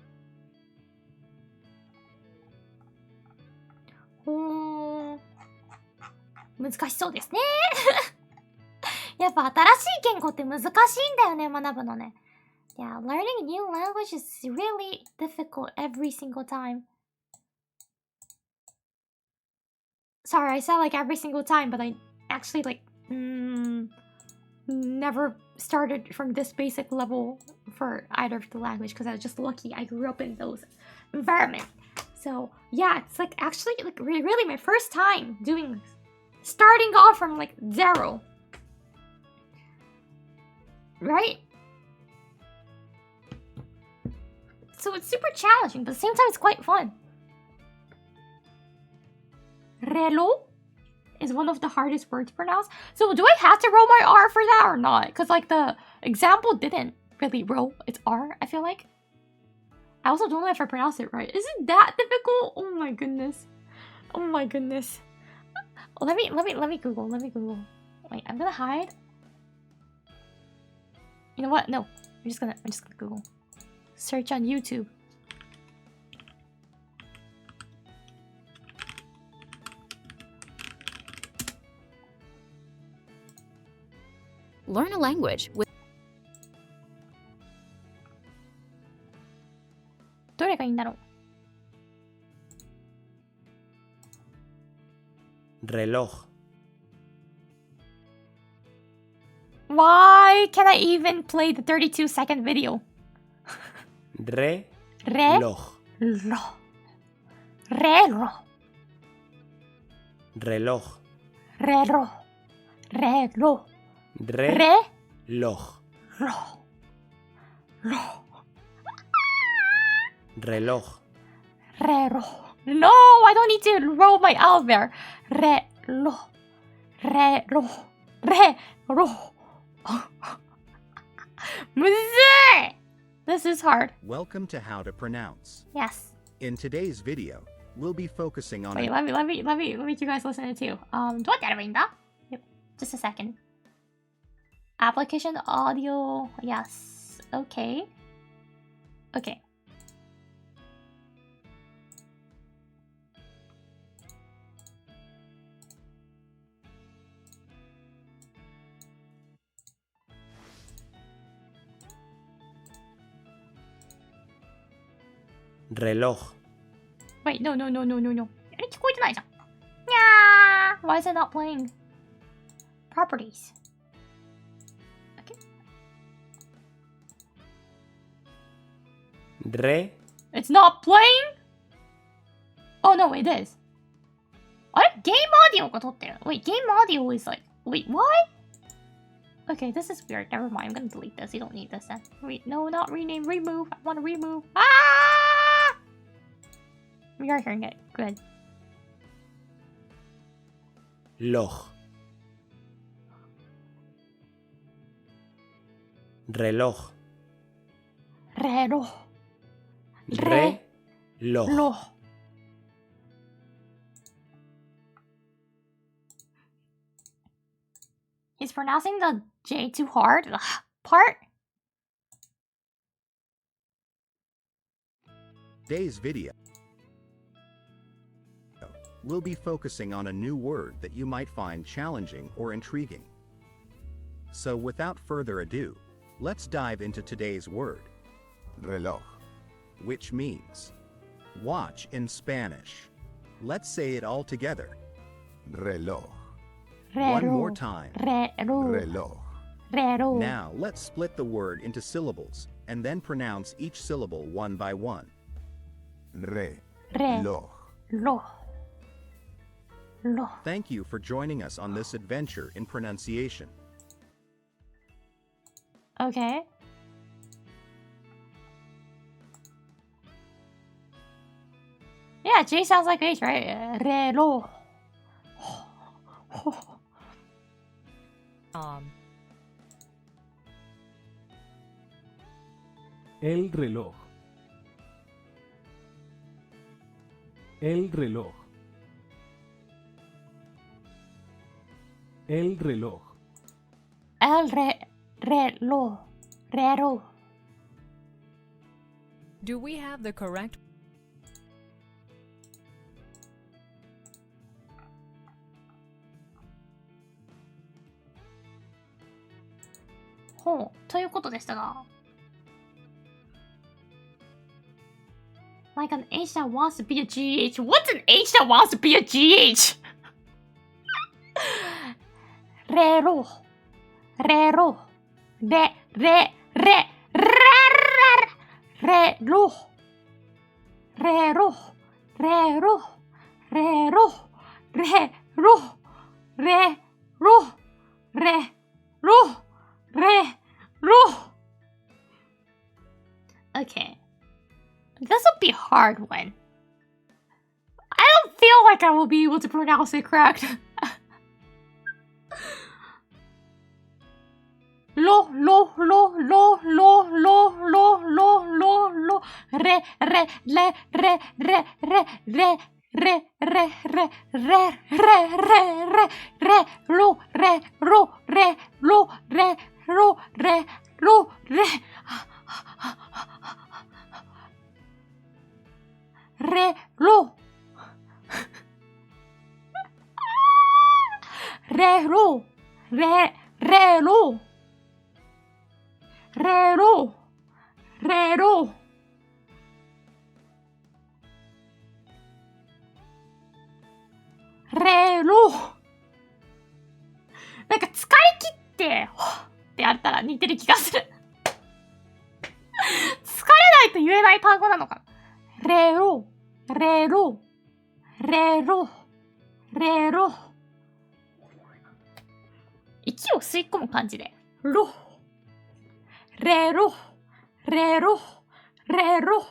Hmm. 難しそうですね。やっぱ新しい言語って難しいんだよね、学ぶのね。Yeah, learning a new language is really difficult every single time. Sorry, I said like every single time, but I actually like never started from this basic level for either of the language because I was just lucky I grew up in those environments. So yeah, it's like actually like really my first time doing this. Starting off from like zero. Right? So it's super challenging, but at the same time it's quite fun. Reloj is one of the hardest words to pronounce. So do I have to roll my R for that or not? Because like the example didn't really roll its R, I feel like. I also don't know if I pronounced it right. Is it that difficult? Oh my goodness. Oh my goodness. Let me Google. Let me Google. Wait, I'm gonna hide. You know what? No. I'm just gonna Google. Search on YouTube. Learn a language with どれがいいんだろう? Reloj. Why can I even play the 32-second video? Reloj. Reloj. Reloj. Reloj. Reloj. Reloj. Reloj. Reloj. Reloj. No, I don't need to roll my L there. Reloj. Reloj. Reloj. This is hard. Welcome to How to Pronounce. Yes. In today's video, we'll be focusing on Wait, let me you guys listen to it too. どうやってやればいいんだ? Yep. Just a second. Application audio. Yes. Okay. Okay. Reloj. Wait, no. 聞こえてないじゃん. Yeah. Why is it not playing? Properties. Okay. It's not playing? Oh no, it is. あれ? Game audio が撮ってる. Wait, game audio is like... Wait, what? Okay, this is weird. Never mind. I'm gonna delete this. You don't need this then. Wait, no, not rename. Remove. I want to remove. Ah! We are hearing it. Good. Loj. Reloj. Reloj. Reloj. He's pronouncing the J too hard. Ugh. Part? Today's video we'll be focusing on a new word that you might find challenging or intriguing. So without further ado, let's dive into today's word, reloj, which means watch in Spanish. Let's say it all together. reloj, One more time. reloj, Now let's split the word into syllables and then pronounce each syllable one by one. reloj. Thank you for joining us on this adventure in pronunciation. Okay. Yeah, J sounds like H, right? Reloj. El reloj. El reloj. El reloj. Reloj. Do we have the correct? Ho, ということでしたが。Like an H that wants to be a GH. What's an H that wants to be a GH? Reloj. Reloj. Reloj. Reloj. Reloj. Reloj. Reloj. Reloj. Reloj. Reloj. Okay. This will be a hard one. I don't feel like I will be able to pronounce it correct. Lo reなんか疲れ切ってってやったら似てる気がする。疲れないと言えない単語なのかな。レロレロレロレロ。息を吸い込む感じで。ロレロレロレロ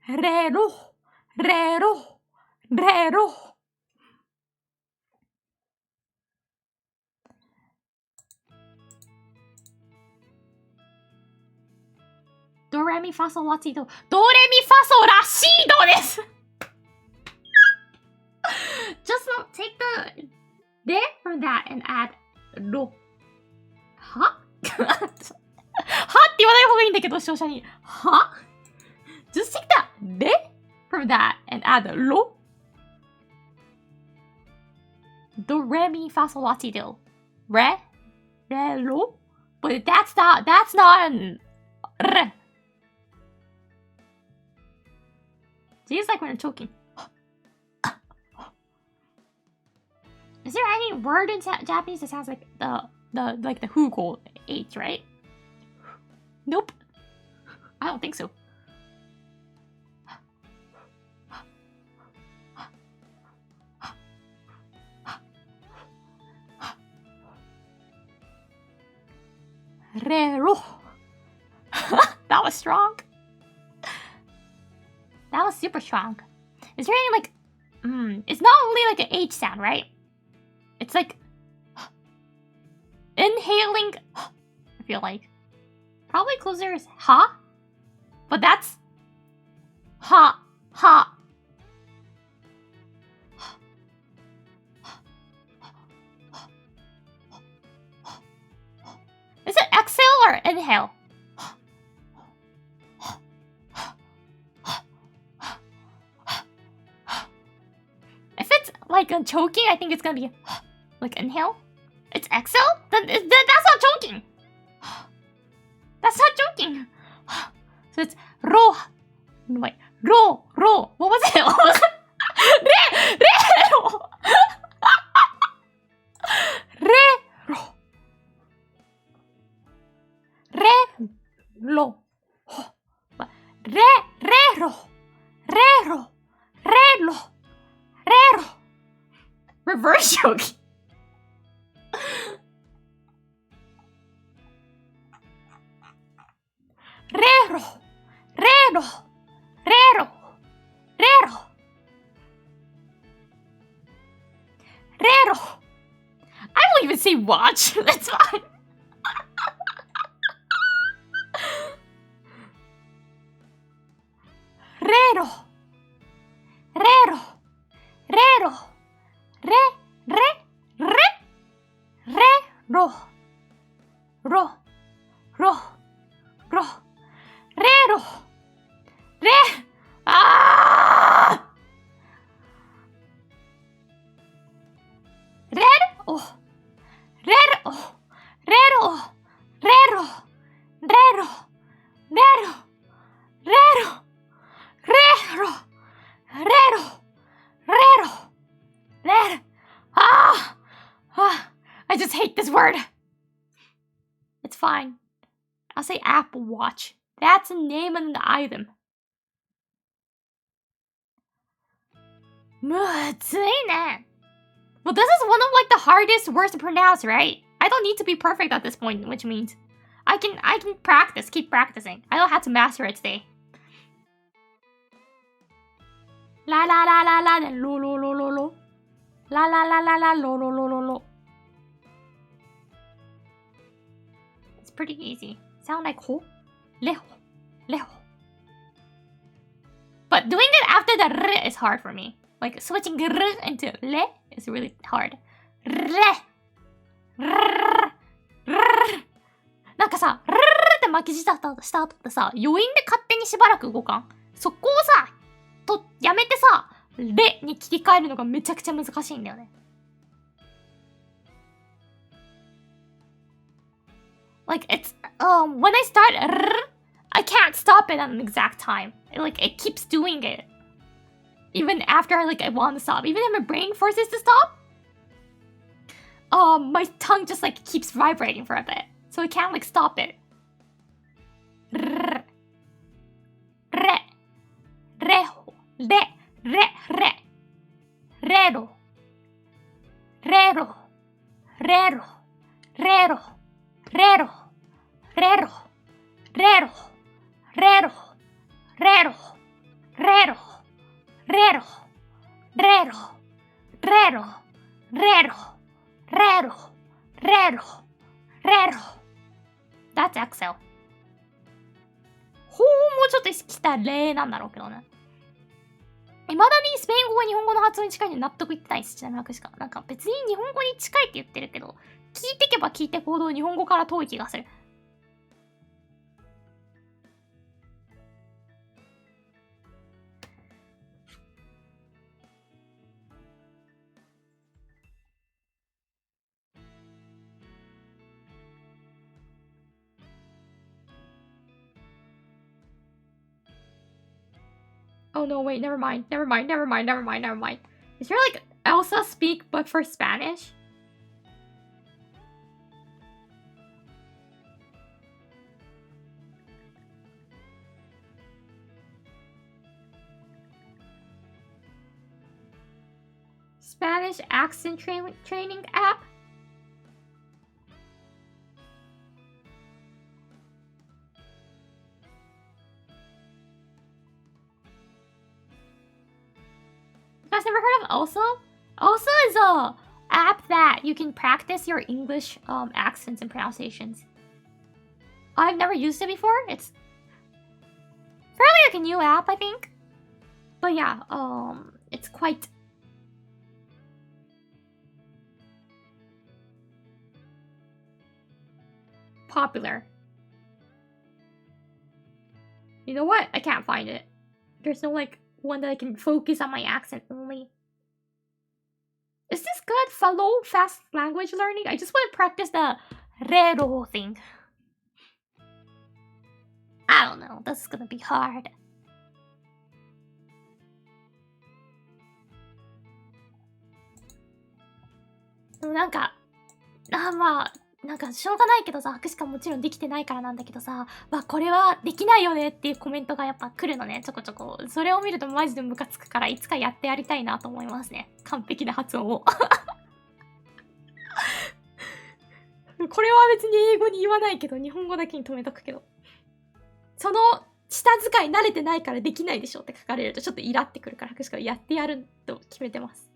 レロレロレロ。ドレミファソラシド。ドレミファソラシドです。Just take the de from that and add ロ。ははって言わない方がいいんだけど、視聴者に。は Just take the de from that and add ロ。ドレミファソラシド。レロ But that's not an r. It's like when you're choking. Is there any word in Japanese that sounds like the Hugo H, right? Nope. I don't think so. Rero. That was strong. That was super strong. Is there any like, it's not only like an H sound, right? It's like inhaling. I feel like probably closer is ha, but that's ha ha. Is it exhale or inhale? like choking, I think it's gonna be like inhale. It's exhale? That's not choking. That's not choking. So it's ro. Wait, ro. What was it? What was it? Reverse choking. I won't even say watch. That's fine. I just hate this word. It's fine. I'll say Apple Watch. That's the name of the item. Well, this is one of like the hardest words to pronounce, right? I don't need to be perfect at this point, which means I can practice, keep practicing. I don't have to master it today. La la la la la, then lo lo lo lo lo. La la la la la, lo lo lo lo lo. It's pretty easy. Sound like ho, leho, leho. But doing it after the r is hard for me. Like switching r into le is really hard. R, r, r. なんかさ、r って巻き舌した後ってさ、余韻で勝手にしばらく動かん。そこをさ、やめてさ、れに切り替えるのがめちゃくちゃ難しいんだよね。Like it's when I start I can't stop it at an exact time. It keeps doing it. Even after I want to stop. Even if my brain forces to stop, my tongue just keeps vibrating for a bit. So I can't stop it. Re. Reho. Re. Rero. Rero. Rero. Rero. Rero. Rero. Rero. Rero. Rero. Rero. Rero. Rero. Rero. Rero. Rero. Rero. Rero. That's exhale. もうちょっと意識したらレなんだろうけどね。未だにスペイン語が日本語の発音に近いのに納得いってないです。ちなみにHakushika。なんか別に日本語に近いって言ってるけど、聞いてけば聞いて行動日本語から遠い気がする。Oh no, wait, never mind. Is there Elsa speak but for Spanish? Spanish accent training app? You guys never heard of Elsa? Elsa is a app that you can practice your English accents and pronunciations. I've never used it before. It's fairly a new app, I think. But yeah, it's quite popular. You know what? I can't find it. There's no one that I can focus on my accent only. good. Follow fast language learning. I just want to practice the rero thing. I don't know. This is gonna be hard.なんかしょうがないけどさ、博士かもちろんできてないからなんだけどさ、これはできないよねっていうコメントがやっぱ来るのね、ちょこちょこ。それを見るとマジでムカつくから、いつかやってやりたいなと思いますね。完璧な発音を。これは別に英語に言わないけど、日本語だけに止めとくけど。その下遣い慣れてないからできないでしょって書かれるとちょっとイラってくるから、博士かやってやると決めてます。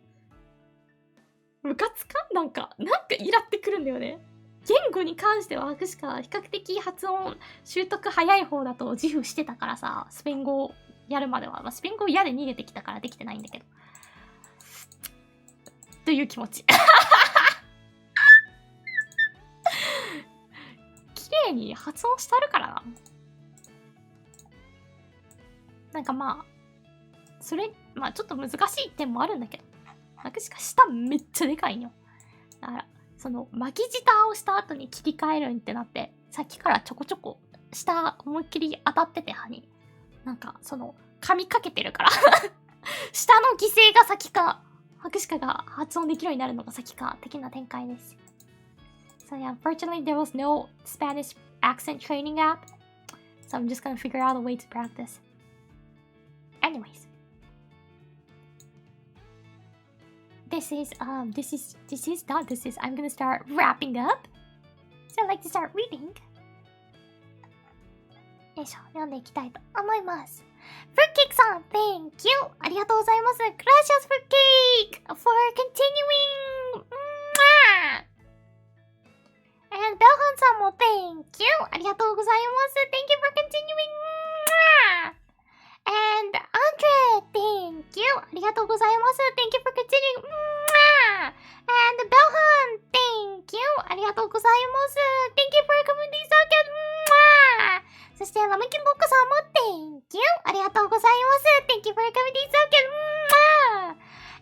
ムカつかなんかイラってくるんだよね。言語に関しては博士か比較的発音習得早い方だと自負してたからさ、スペイン語をやるまでは、スペイン語嫌で逃げてきたからできてないんだけど。という気持ち。綺麗に発音したるからな。なんかそれ、ちょっと難しい点もあるんだけど。博士か舌めっちゃでかいんよ。だから、その巻き舌をした後に切り替えるんってなって、さっきからちょこちょこ舌思いっきり当たってて歯に。なんか、噛みかけてるから。舌の犠牲が先か、博士かが発音できるようになるのが先か、的な展開です。So yeah, unfortunately there was no Spanish accent training app. So I'm just gonna figure out a way to practice. Anyways. I'm gonna start wrapping up. So I'd like to start reading. よいしょ、読んでいきたいと思います。Fruitcake さん、Thank you! ありがとうございます。Gracias, Fruitcake! For continuing! And Belhan さんも Thank you! ありがとうございます。Thank you for continuing! And Andre, thank you! ありがとうございます。Thank you for continuing! And Belhan, thank you! ありがとうございます。Thank you for community socket! そしてラムキンボックさんも Thank you! ありがとうございます。Thank you for community socket!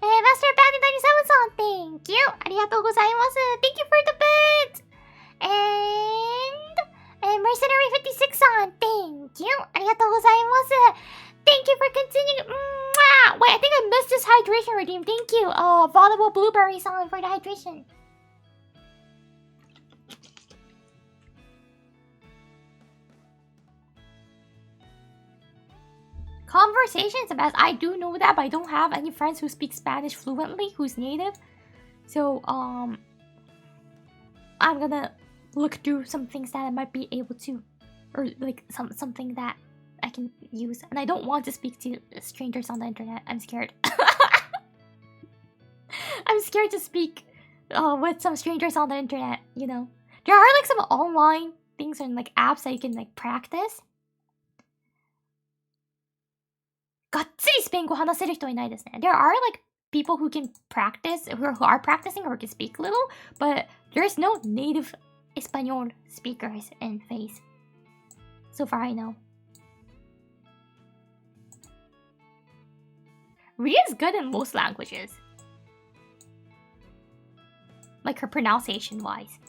Master Bandit 97さん Thank you! ありがとうございます。Thank you for the bed! And Mercenary 56さん Thank you! ありがとうございます。Thank you for continuing. Wait, I think I missed this hydration redeem. Thank you. Valuable blueberry song for the hydration. Conversations about I do know that, but I don't have any friends who speak Spanish fluently, who's native. So, I'm gonna look through some things that I might be able to, or like something that I can use, and I don't want to speak to strangers on the internet. I'm scared. I'm scared to speak with some strangers on the internet, you know. There are like some online things and like apps that you can like practice. がっつりスペイン語話せる人いないですね。There are like people who can practice, who are practicing or can speak little, but there's no native Espanol speakers in FaZe. So far I know. Ria is good in most languages. Like her pronunciation wise.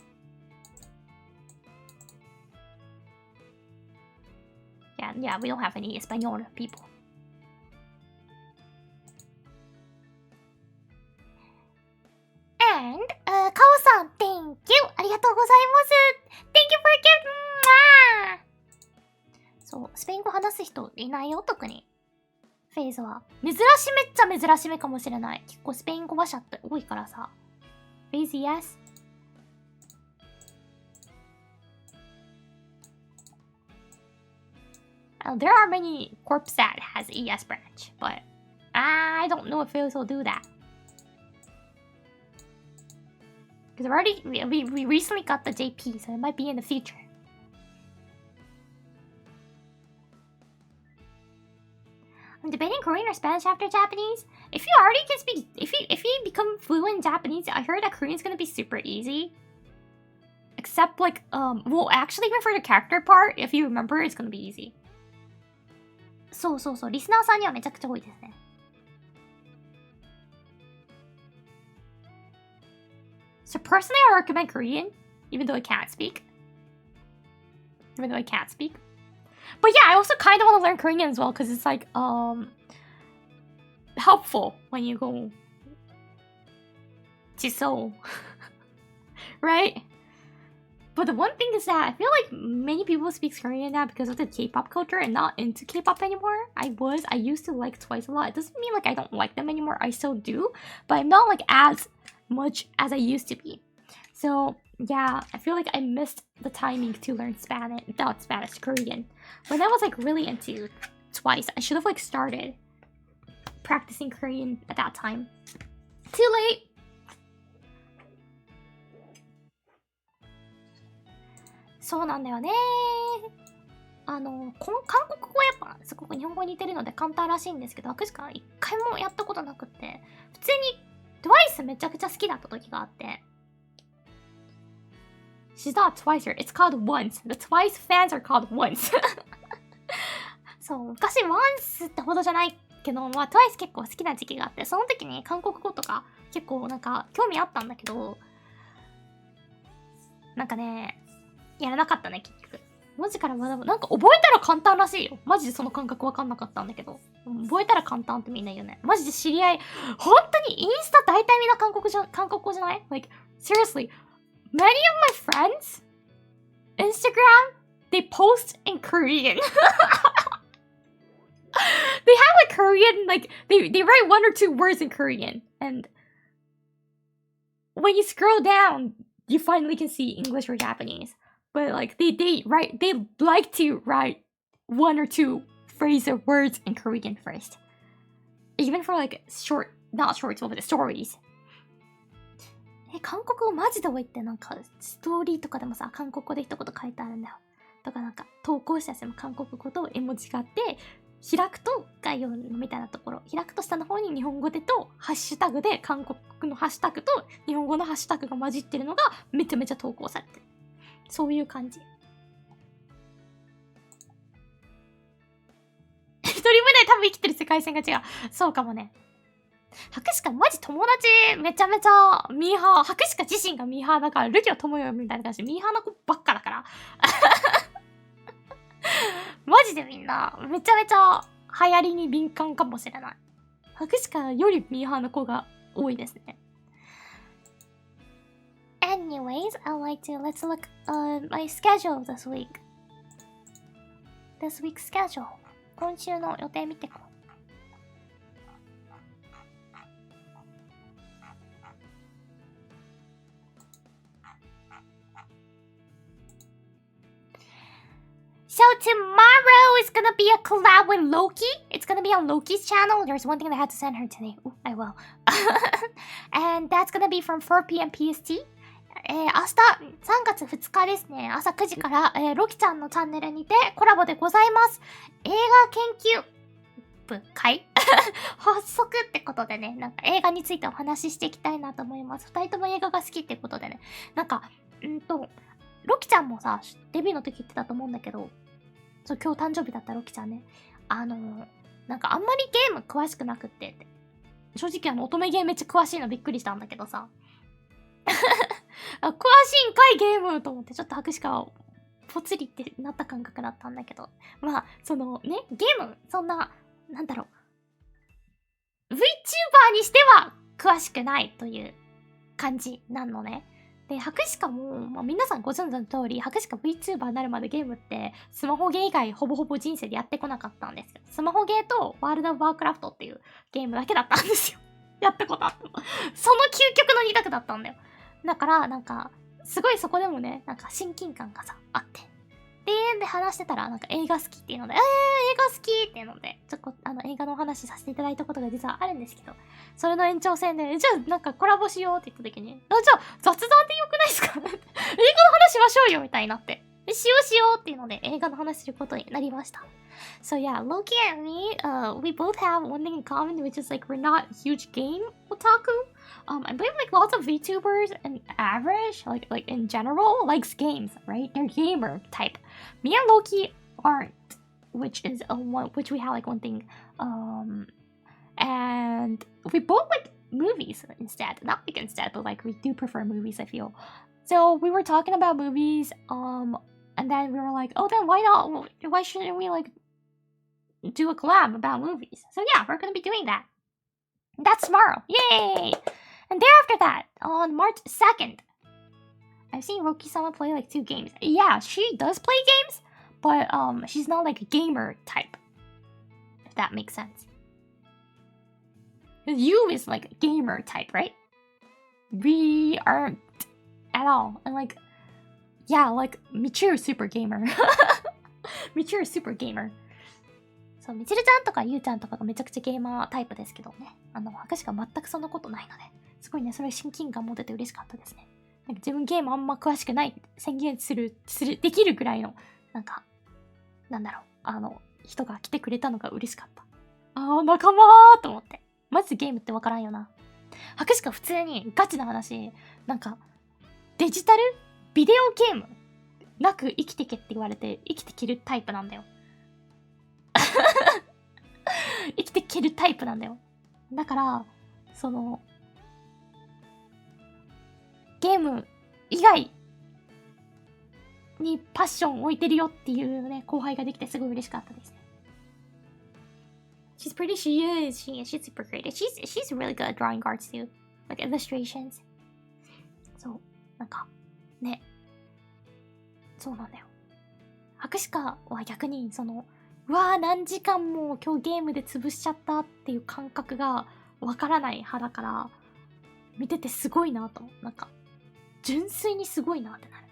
Yeah, we don't have any Espanol people. And, Kao-san, thank you! ありがとうございます Thank you for giving! そう、スペイン語話す人いないよ、特に。フェーズは。珍しめっちゃ珍しめかもしれない。結構スペイン語話者って多いからさ。フェーズ yes? There are many corps that has ES branch, but I don't know if FaZe will do that. Because we recently got the JP, so it might be in the future. I'm debating Korean or Spanish after Japanese. If you already can speak, if you become fluent in Japanese, I heard that Korean's gonna be super easy. Except like, well, actually even for the character part, if you remember, it's gonna be easy. そうそうそう、リスナーさんにはめちゃくちゃ多いですね。So personally, I recommend Korean, even though I can't speak. But yeah, I also kind of want to learn Korean as well, because it's like, helpful when you go to Seoul. Right? But the one thing is that I feel like many people speak Korean now because of the K-pop culture and not into K-pop anymore. I used to like Twice a lot. It doesn't mean like I don't like them anymore. I still do. But I'm not like as much as I used to be. So yeah, I feel like I missed the timing to learn Korean. When I was like really into Twice, I should have like started practicing Korean at that time. Too late! So なんだよね。韓国語やっぱすごく日本語に似てるので簡単らしいんですけど、私から一回もやったことなくって、普通に TWICE めちゃくちゃ好きだった時があって。She's not Twicer, it's called Once. The Twice fans are called Once. そう、昔 Once ってほどじゃないけど、まあ TWICE 結構好きな時期があって、その時に韓国語とか結構なんか興味あったんだけど、なんかね、やらなかったね、結局。文字から学ぶ。なんか覚えたら簡単らしいよ。マジでその感覚わかんなかったんだけど。覚えたら簡単ってみんな言うね。マジで知り合い。本当にインスタ大体みんな韓国語じゃない？ Like, seriously, many of my friends, Instagram, they post in Korean. They have like Korean, like, they write 1 or 2 words in Korean. And when you scroll down, you finally can see English or Japanese. But like they like to write 1 or 2 phrases or words in Korean first. Even for like not shorts, but stories. 韓国語マジで多いってなんかストーリーとかでもさ、韓国語で一言書いてあるんだよ。とかなんか投稿したやつも韓国語と絵文字があって、開くと概要みたいなところ、開くと下の方に日本語でとハッシュタグで韓国のハッシュタグと日本語のハッシュタグが混じってるのがめちゃめちゃ投稿されてる。そういう感じ。一人分で多分生きてる世界線が違う。そうかもね。ハクシカマジ友達めちゃめちゃミーハー。ハクシカ自身がミーハーだから、ルキは友よみたいな感じでミーハーな子ばっかだから。マジでみんなめちゃめちゃ流行りに敏感かもしれない。ハクシカよりミーハーな子が多いですね。Anyways, let's look at my schedule this week. This week's schedule. 今週の予定見てこう。So tomorrow is gonna be a collab with Loki. It's gonna be on Loki's channel. There's one thing that I had to send her today. Ooh, I will. And that's gonna be from 4 p.m. PST. 明日3月2日ですね。朝9時から、ロキちゃんのチャンネルにてコラボでございます。映画研究部会発足ってことでね、なんか映画についてお話ししていきたいなと思います。2人とも映画が好きってことでね。なんか、ロキちゃんもさ、デビューの時言ってたと思うんだけど、そう、今日誕生日だったロキちゃんね。なんかあんまりゲーム詳しくなくってって。正直乙女ゲーめっちゃ詳しいのびっくりしたんだけどさ。詳しいんかいゲームと思ってちょっとハクシカをぽつりってなった感覚だったんだけど、まあそのね、ゲームそんななんだろう VTuber にしては詳しくないという感じなのね。でハクシカも、まあ、皆さんご存知の通りハクシカ VTuber になるまでゲームってスマホゲー以外ほぼほぼ人生でやってこなかったんですよ。スマホゲーとワールド・オブ・ワークラフトっていうゲームだけだったんですよ。やったことあったの。その究極の2択だったんだよ。だからなんかすごいそこでもね、なんか親近感がさあって、で話してたらなんか映画好きっていうので、映画好きっていうのでちょっと映画のお話させていただいたことが実はあるんですけど、それの延長線でじゃあなんかコラボしようって言った時に、じゃあ雑談でよくないですか？映画の話しましょうよみたいになって、しようっていうので映画の話することになりました。So yeah, Loki and me, we both have one thing in common, which is like we're not huge game otaku. I believe like lots of VTubers and average, like in general, likes games, right? They're gamer type. Me and Loki aren't, which is which we have like one thing. And we both like movies instead. Not like instead, but like we do prefer movies, I feel. So we were talking about movies, and then we were like, oh, then why not? Why shouldn't we like do a collab about movies? So yeah, we're gonna be doing that. That's tomorrow. Yay! And thereafter that, on March 2nd, I've seen Roki-sama play like 2 games. Yeah, she does play games, but she's not like a gamer type. If that makes sense. You is like a gamer type, right? We aren't at all. And like, yeah, like Michiru super gamer. Michiru super gamer. そう、みちるちゃんとかゆうちゃんとかがめちゃくちゃゲーマータイプですけどね。私が全くそんなことないので、すごいね、それ親近感持てて嬉しかったですね。なんか自分ゲームあんま詳しくない宣言できるぐらいの、なんか、なんだろう、人が来てくれたのが嬉しかった。仲間ーと思って。マジでゲームってわからんよな。博士か普通にガチな話、なんか、デジタルビデオゲームなく生きてけって言われて生きてけるタイプなんだよ。生きてけるタイプなんだよ。だから、ゲーム以外にパッション置いてるよっていうね、後輩ができてすごい嬉しかったですね。She's pretty, she is. She's super creative. She's really good at drawing cards too. Like illustrations. そう、なんか、ね。そうなんだよ。博士課は逆に、うわー何時間も今日ゲームで潰しちゃったっていう感覚がわからない派だから、見ててすごいなと思う。なんか、純粋にすごいなってなる。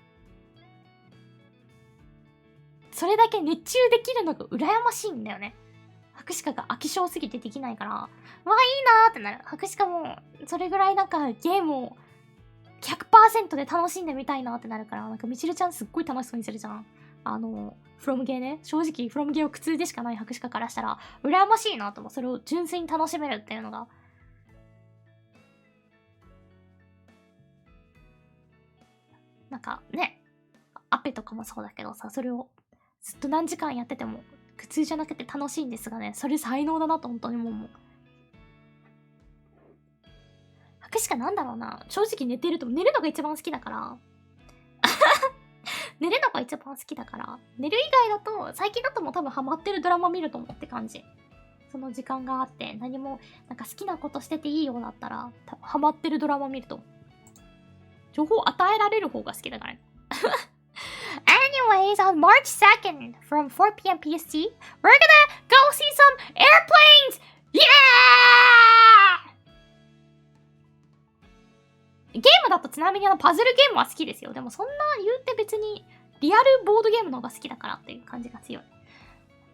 それだけ熱中できるのが羨ましいんだよね。博士課が飽き性すぎてできないから、わあいいなーってなる。博士課もそれぐらいなんかゲームを 100% で楽しんでみたいなってなるから、なんかみちるちゃんすっごい楽しそうにするじゃん。フロムゲーね。正直フロムゲーを苦痛でしかない博士課からしたら羨ましいなと思う。それを純粋に楽しめるっていうのが。なんかね、アペとかもそうだけどさ、それをずっと何時間やってても苦痛じゃなくて楽しいんですがね、それ才能だなと本当に思う。博士課なんだろうな、正直寝るのが一番好きだから寝るのが一番好きだから、寝る以外だと最近だともう多分ハマってるドラマ見ると思って感じ。その時間があって何もなんか好きなことしてていいようだったら多分ハマってるドラマ見ると情報与えられる方が好きだからね。Anyways, on March 2nd, from 4 p.m. PST, we're gonna go see some airplanes! Yeah! ゲームだとちなみにパズルゲームは好きですよ。でもそんな言うて別にリアルボードゲームの方が好きだからっていう感じが強い。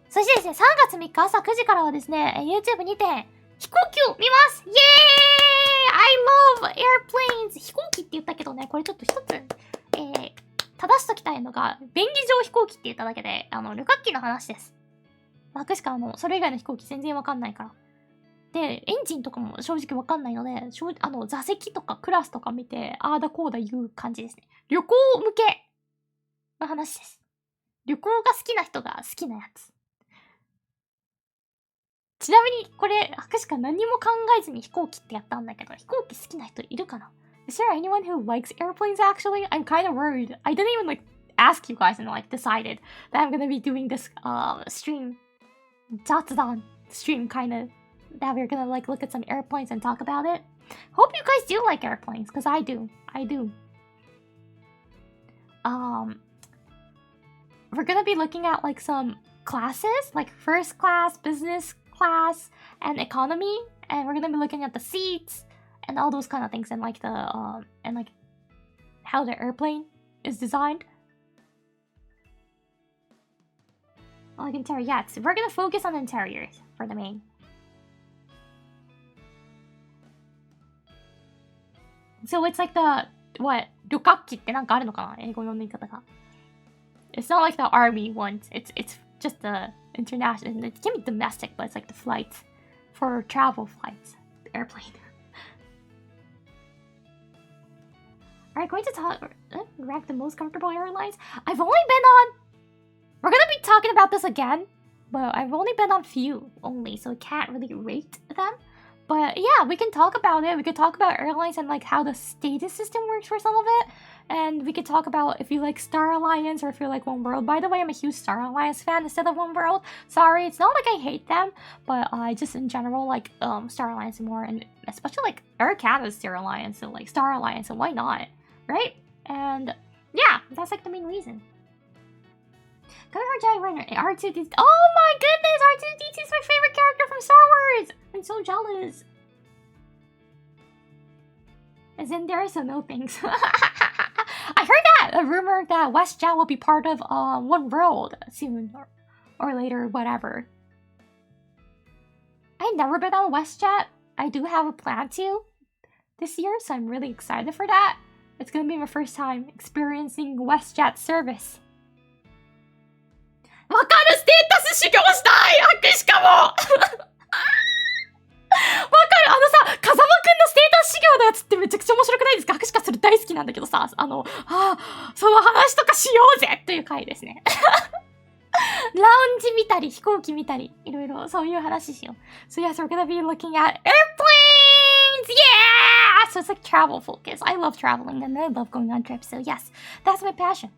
そしてですね、3月3日朝9時からはですね、YouTube にて飛行機を見ます。イエーイ !I love airplanes! 飛行機って言ったけどね、これちょっと一つ、正しときたいのが、便宜上飛行機って言っただけで、旅客機の話です。僕しかそれ以外の飛行機全然わかんないから。で、エンジンとかも正直わかんないので、座席とかクラスとか見て、あーだこうだ言う感じですね。旅行向けの話です。旅行が好きな人が好きなやつ。ちなみに、これ、博士か何も考えずに飛行機ってやったんだけど、飛行機好きな人いるかな？ Is there anyone who likes airplanes actually? I'm kind of worried. I didn't even ask you guys and decided that I'm gonna be doing this stream, Jatsudan stream kind of, that we're gonna look at some airplanes and talk about it. Hope you guys do like airplanes, because I do. We're gonna be looking at some classes, like first class, business class, and economy, and we're gonna be looking at the seats and all those kind of things, and how the airplane is designed. Interior, yeah, we're gonna focus on interiors for the main. So it's like the, what? 旅客機ってなんかあるのかな？英語の言い方が。It's not like the army ones. It's just the international. It can be domestic, but it's like the flights for travel flights. The airplane. Alright, going to rank the most comfortable airlines. I've only been on. We're gonna be talking about this again, but I've only been on few only, so I can't really rate them. But yeah, we can talk about it. We could talk about airlines and like how the status system works for some of it. And we could talk about if you like Star Alliance or if you like One World. By the way, I'm a huge Star Alliance fan instead of One World. Sorry, it's not like I hate them, but I just in general like Star Alliance more, and especially like Air Canada's Star Alliance, so like Star Alliance, and why not, right? And yeah, that's like the main reason. R2D2. Oh my goodness, R2D2 is my favorite character from Star Wars. I'm so jealous. As in there, so no thanks. I heard that a rumor that WestJet will be part of One World soon or later, whatever. I've never been on WestJet. I do have a plan to this year, so I'm really excited for that. It's gonna be my first time experiencing WestJet service. わかるステータス修行したいハクシカもわかるさ、風間くんのステータス修行のやつってめちゃくちゃ面白くないですかハクシカそれ大好きなんだけどさ、その話とかしようぜっていう回ですね。ラウンジ見たり、飛行機見たり、いろいろそういう話しよう。So yes, we're gonna be looking at airplanes! Yeah! So it's like travel focus. I love traveling and I love going on trips. So yes, that's my passion.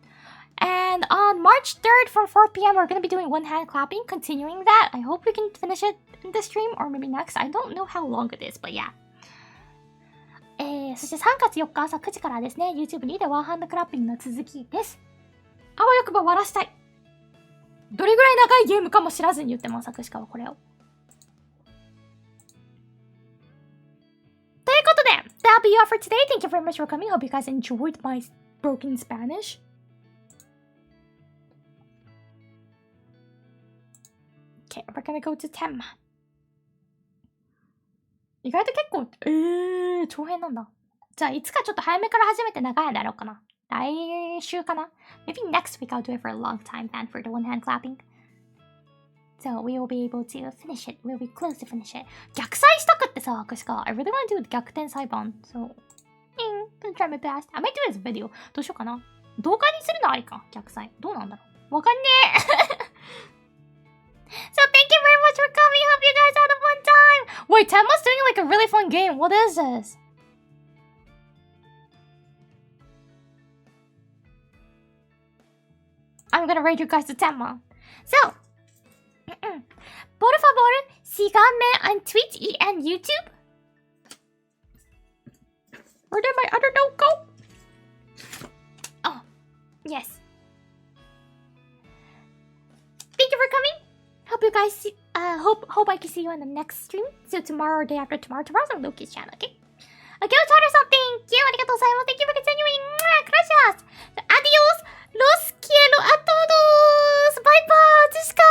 And on March 3rd from 4 p.m. we're going to be doing one hand clapping, continuing that. I hope we can finish it in this stream or maybe next. I don't know how long it is, but yeah. そして3月4日朝9時からですね、YouTube にてワンハンドクラッピングの続きです。あわよくば終わらしたい。どれぐらい長いゲームかも知らずに言ってます、作詞家はこれを。ということで、that'll be all for today. Thank you very much for coming. Hope you guys enjoyed my broken Spanish. Okay, we're gonna go to Tenma. 意外と結構、長編なんだ。じゃあ、いつかちょっと早めから始めて長い間やろうかな。来週かな Maybe next week I'll do it for a long time then for the one hand clapping. So we will be able to finish it. We'll be close to finish it. 逆裁したくってさ、ハクシカ。I really want to do 逆転裁判。So, gonna try my best. I might do this video. どうしようかな動画にするのありか逆裁。どうなんだろうわかんねえSo thank you very much for coming. Hope you guys had a fun time. Wait, Tenma's doing like a really fun game. What is this? I'm gonna raid you guys to Tenma. So, por favor, síganme on Twitch and YouTube. Where did my other note go? Oh, yes. Thank you for coming. Hope you guys see, hope I can see you on the next stream. So tomorrow or day after tomorrow. Tomorrow's on Loki's channel, okay? Okay, Otaru-san, thank you. Arigatou gozaimasu. Thank you for continuing. Gracias. Adios. Los quiero a todos. Bye bye. Otsushika.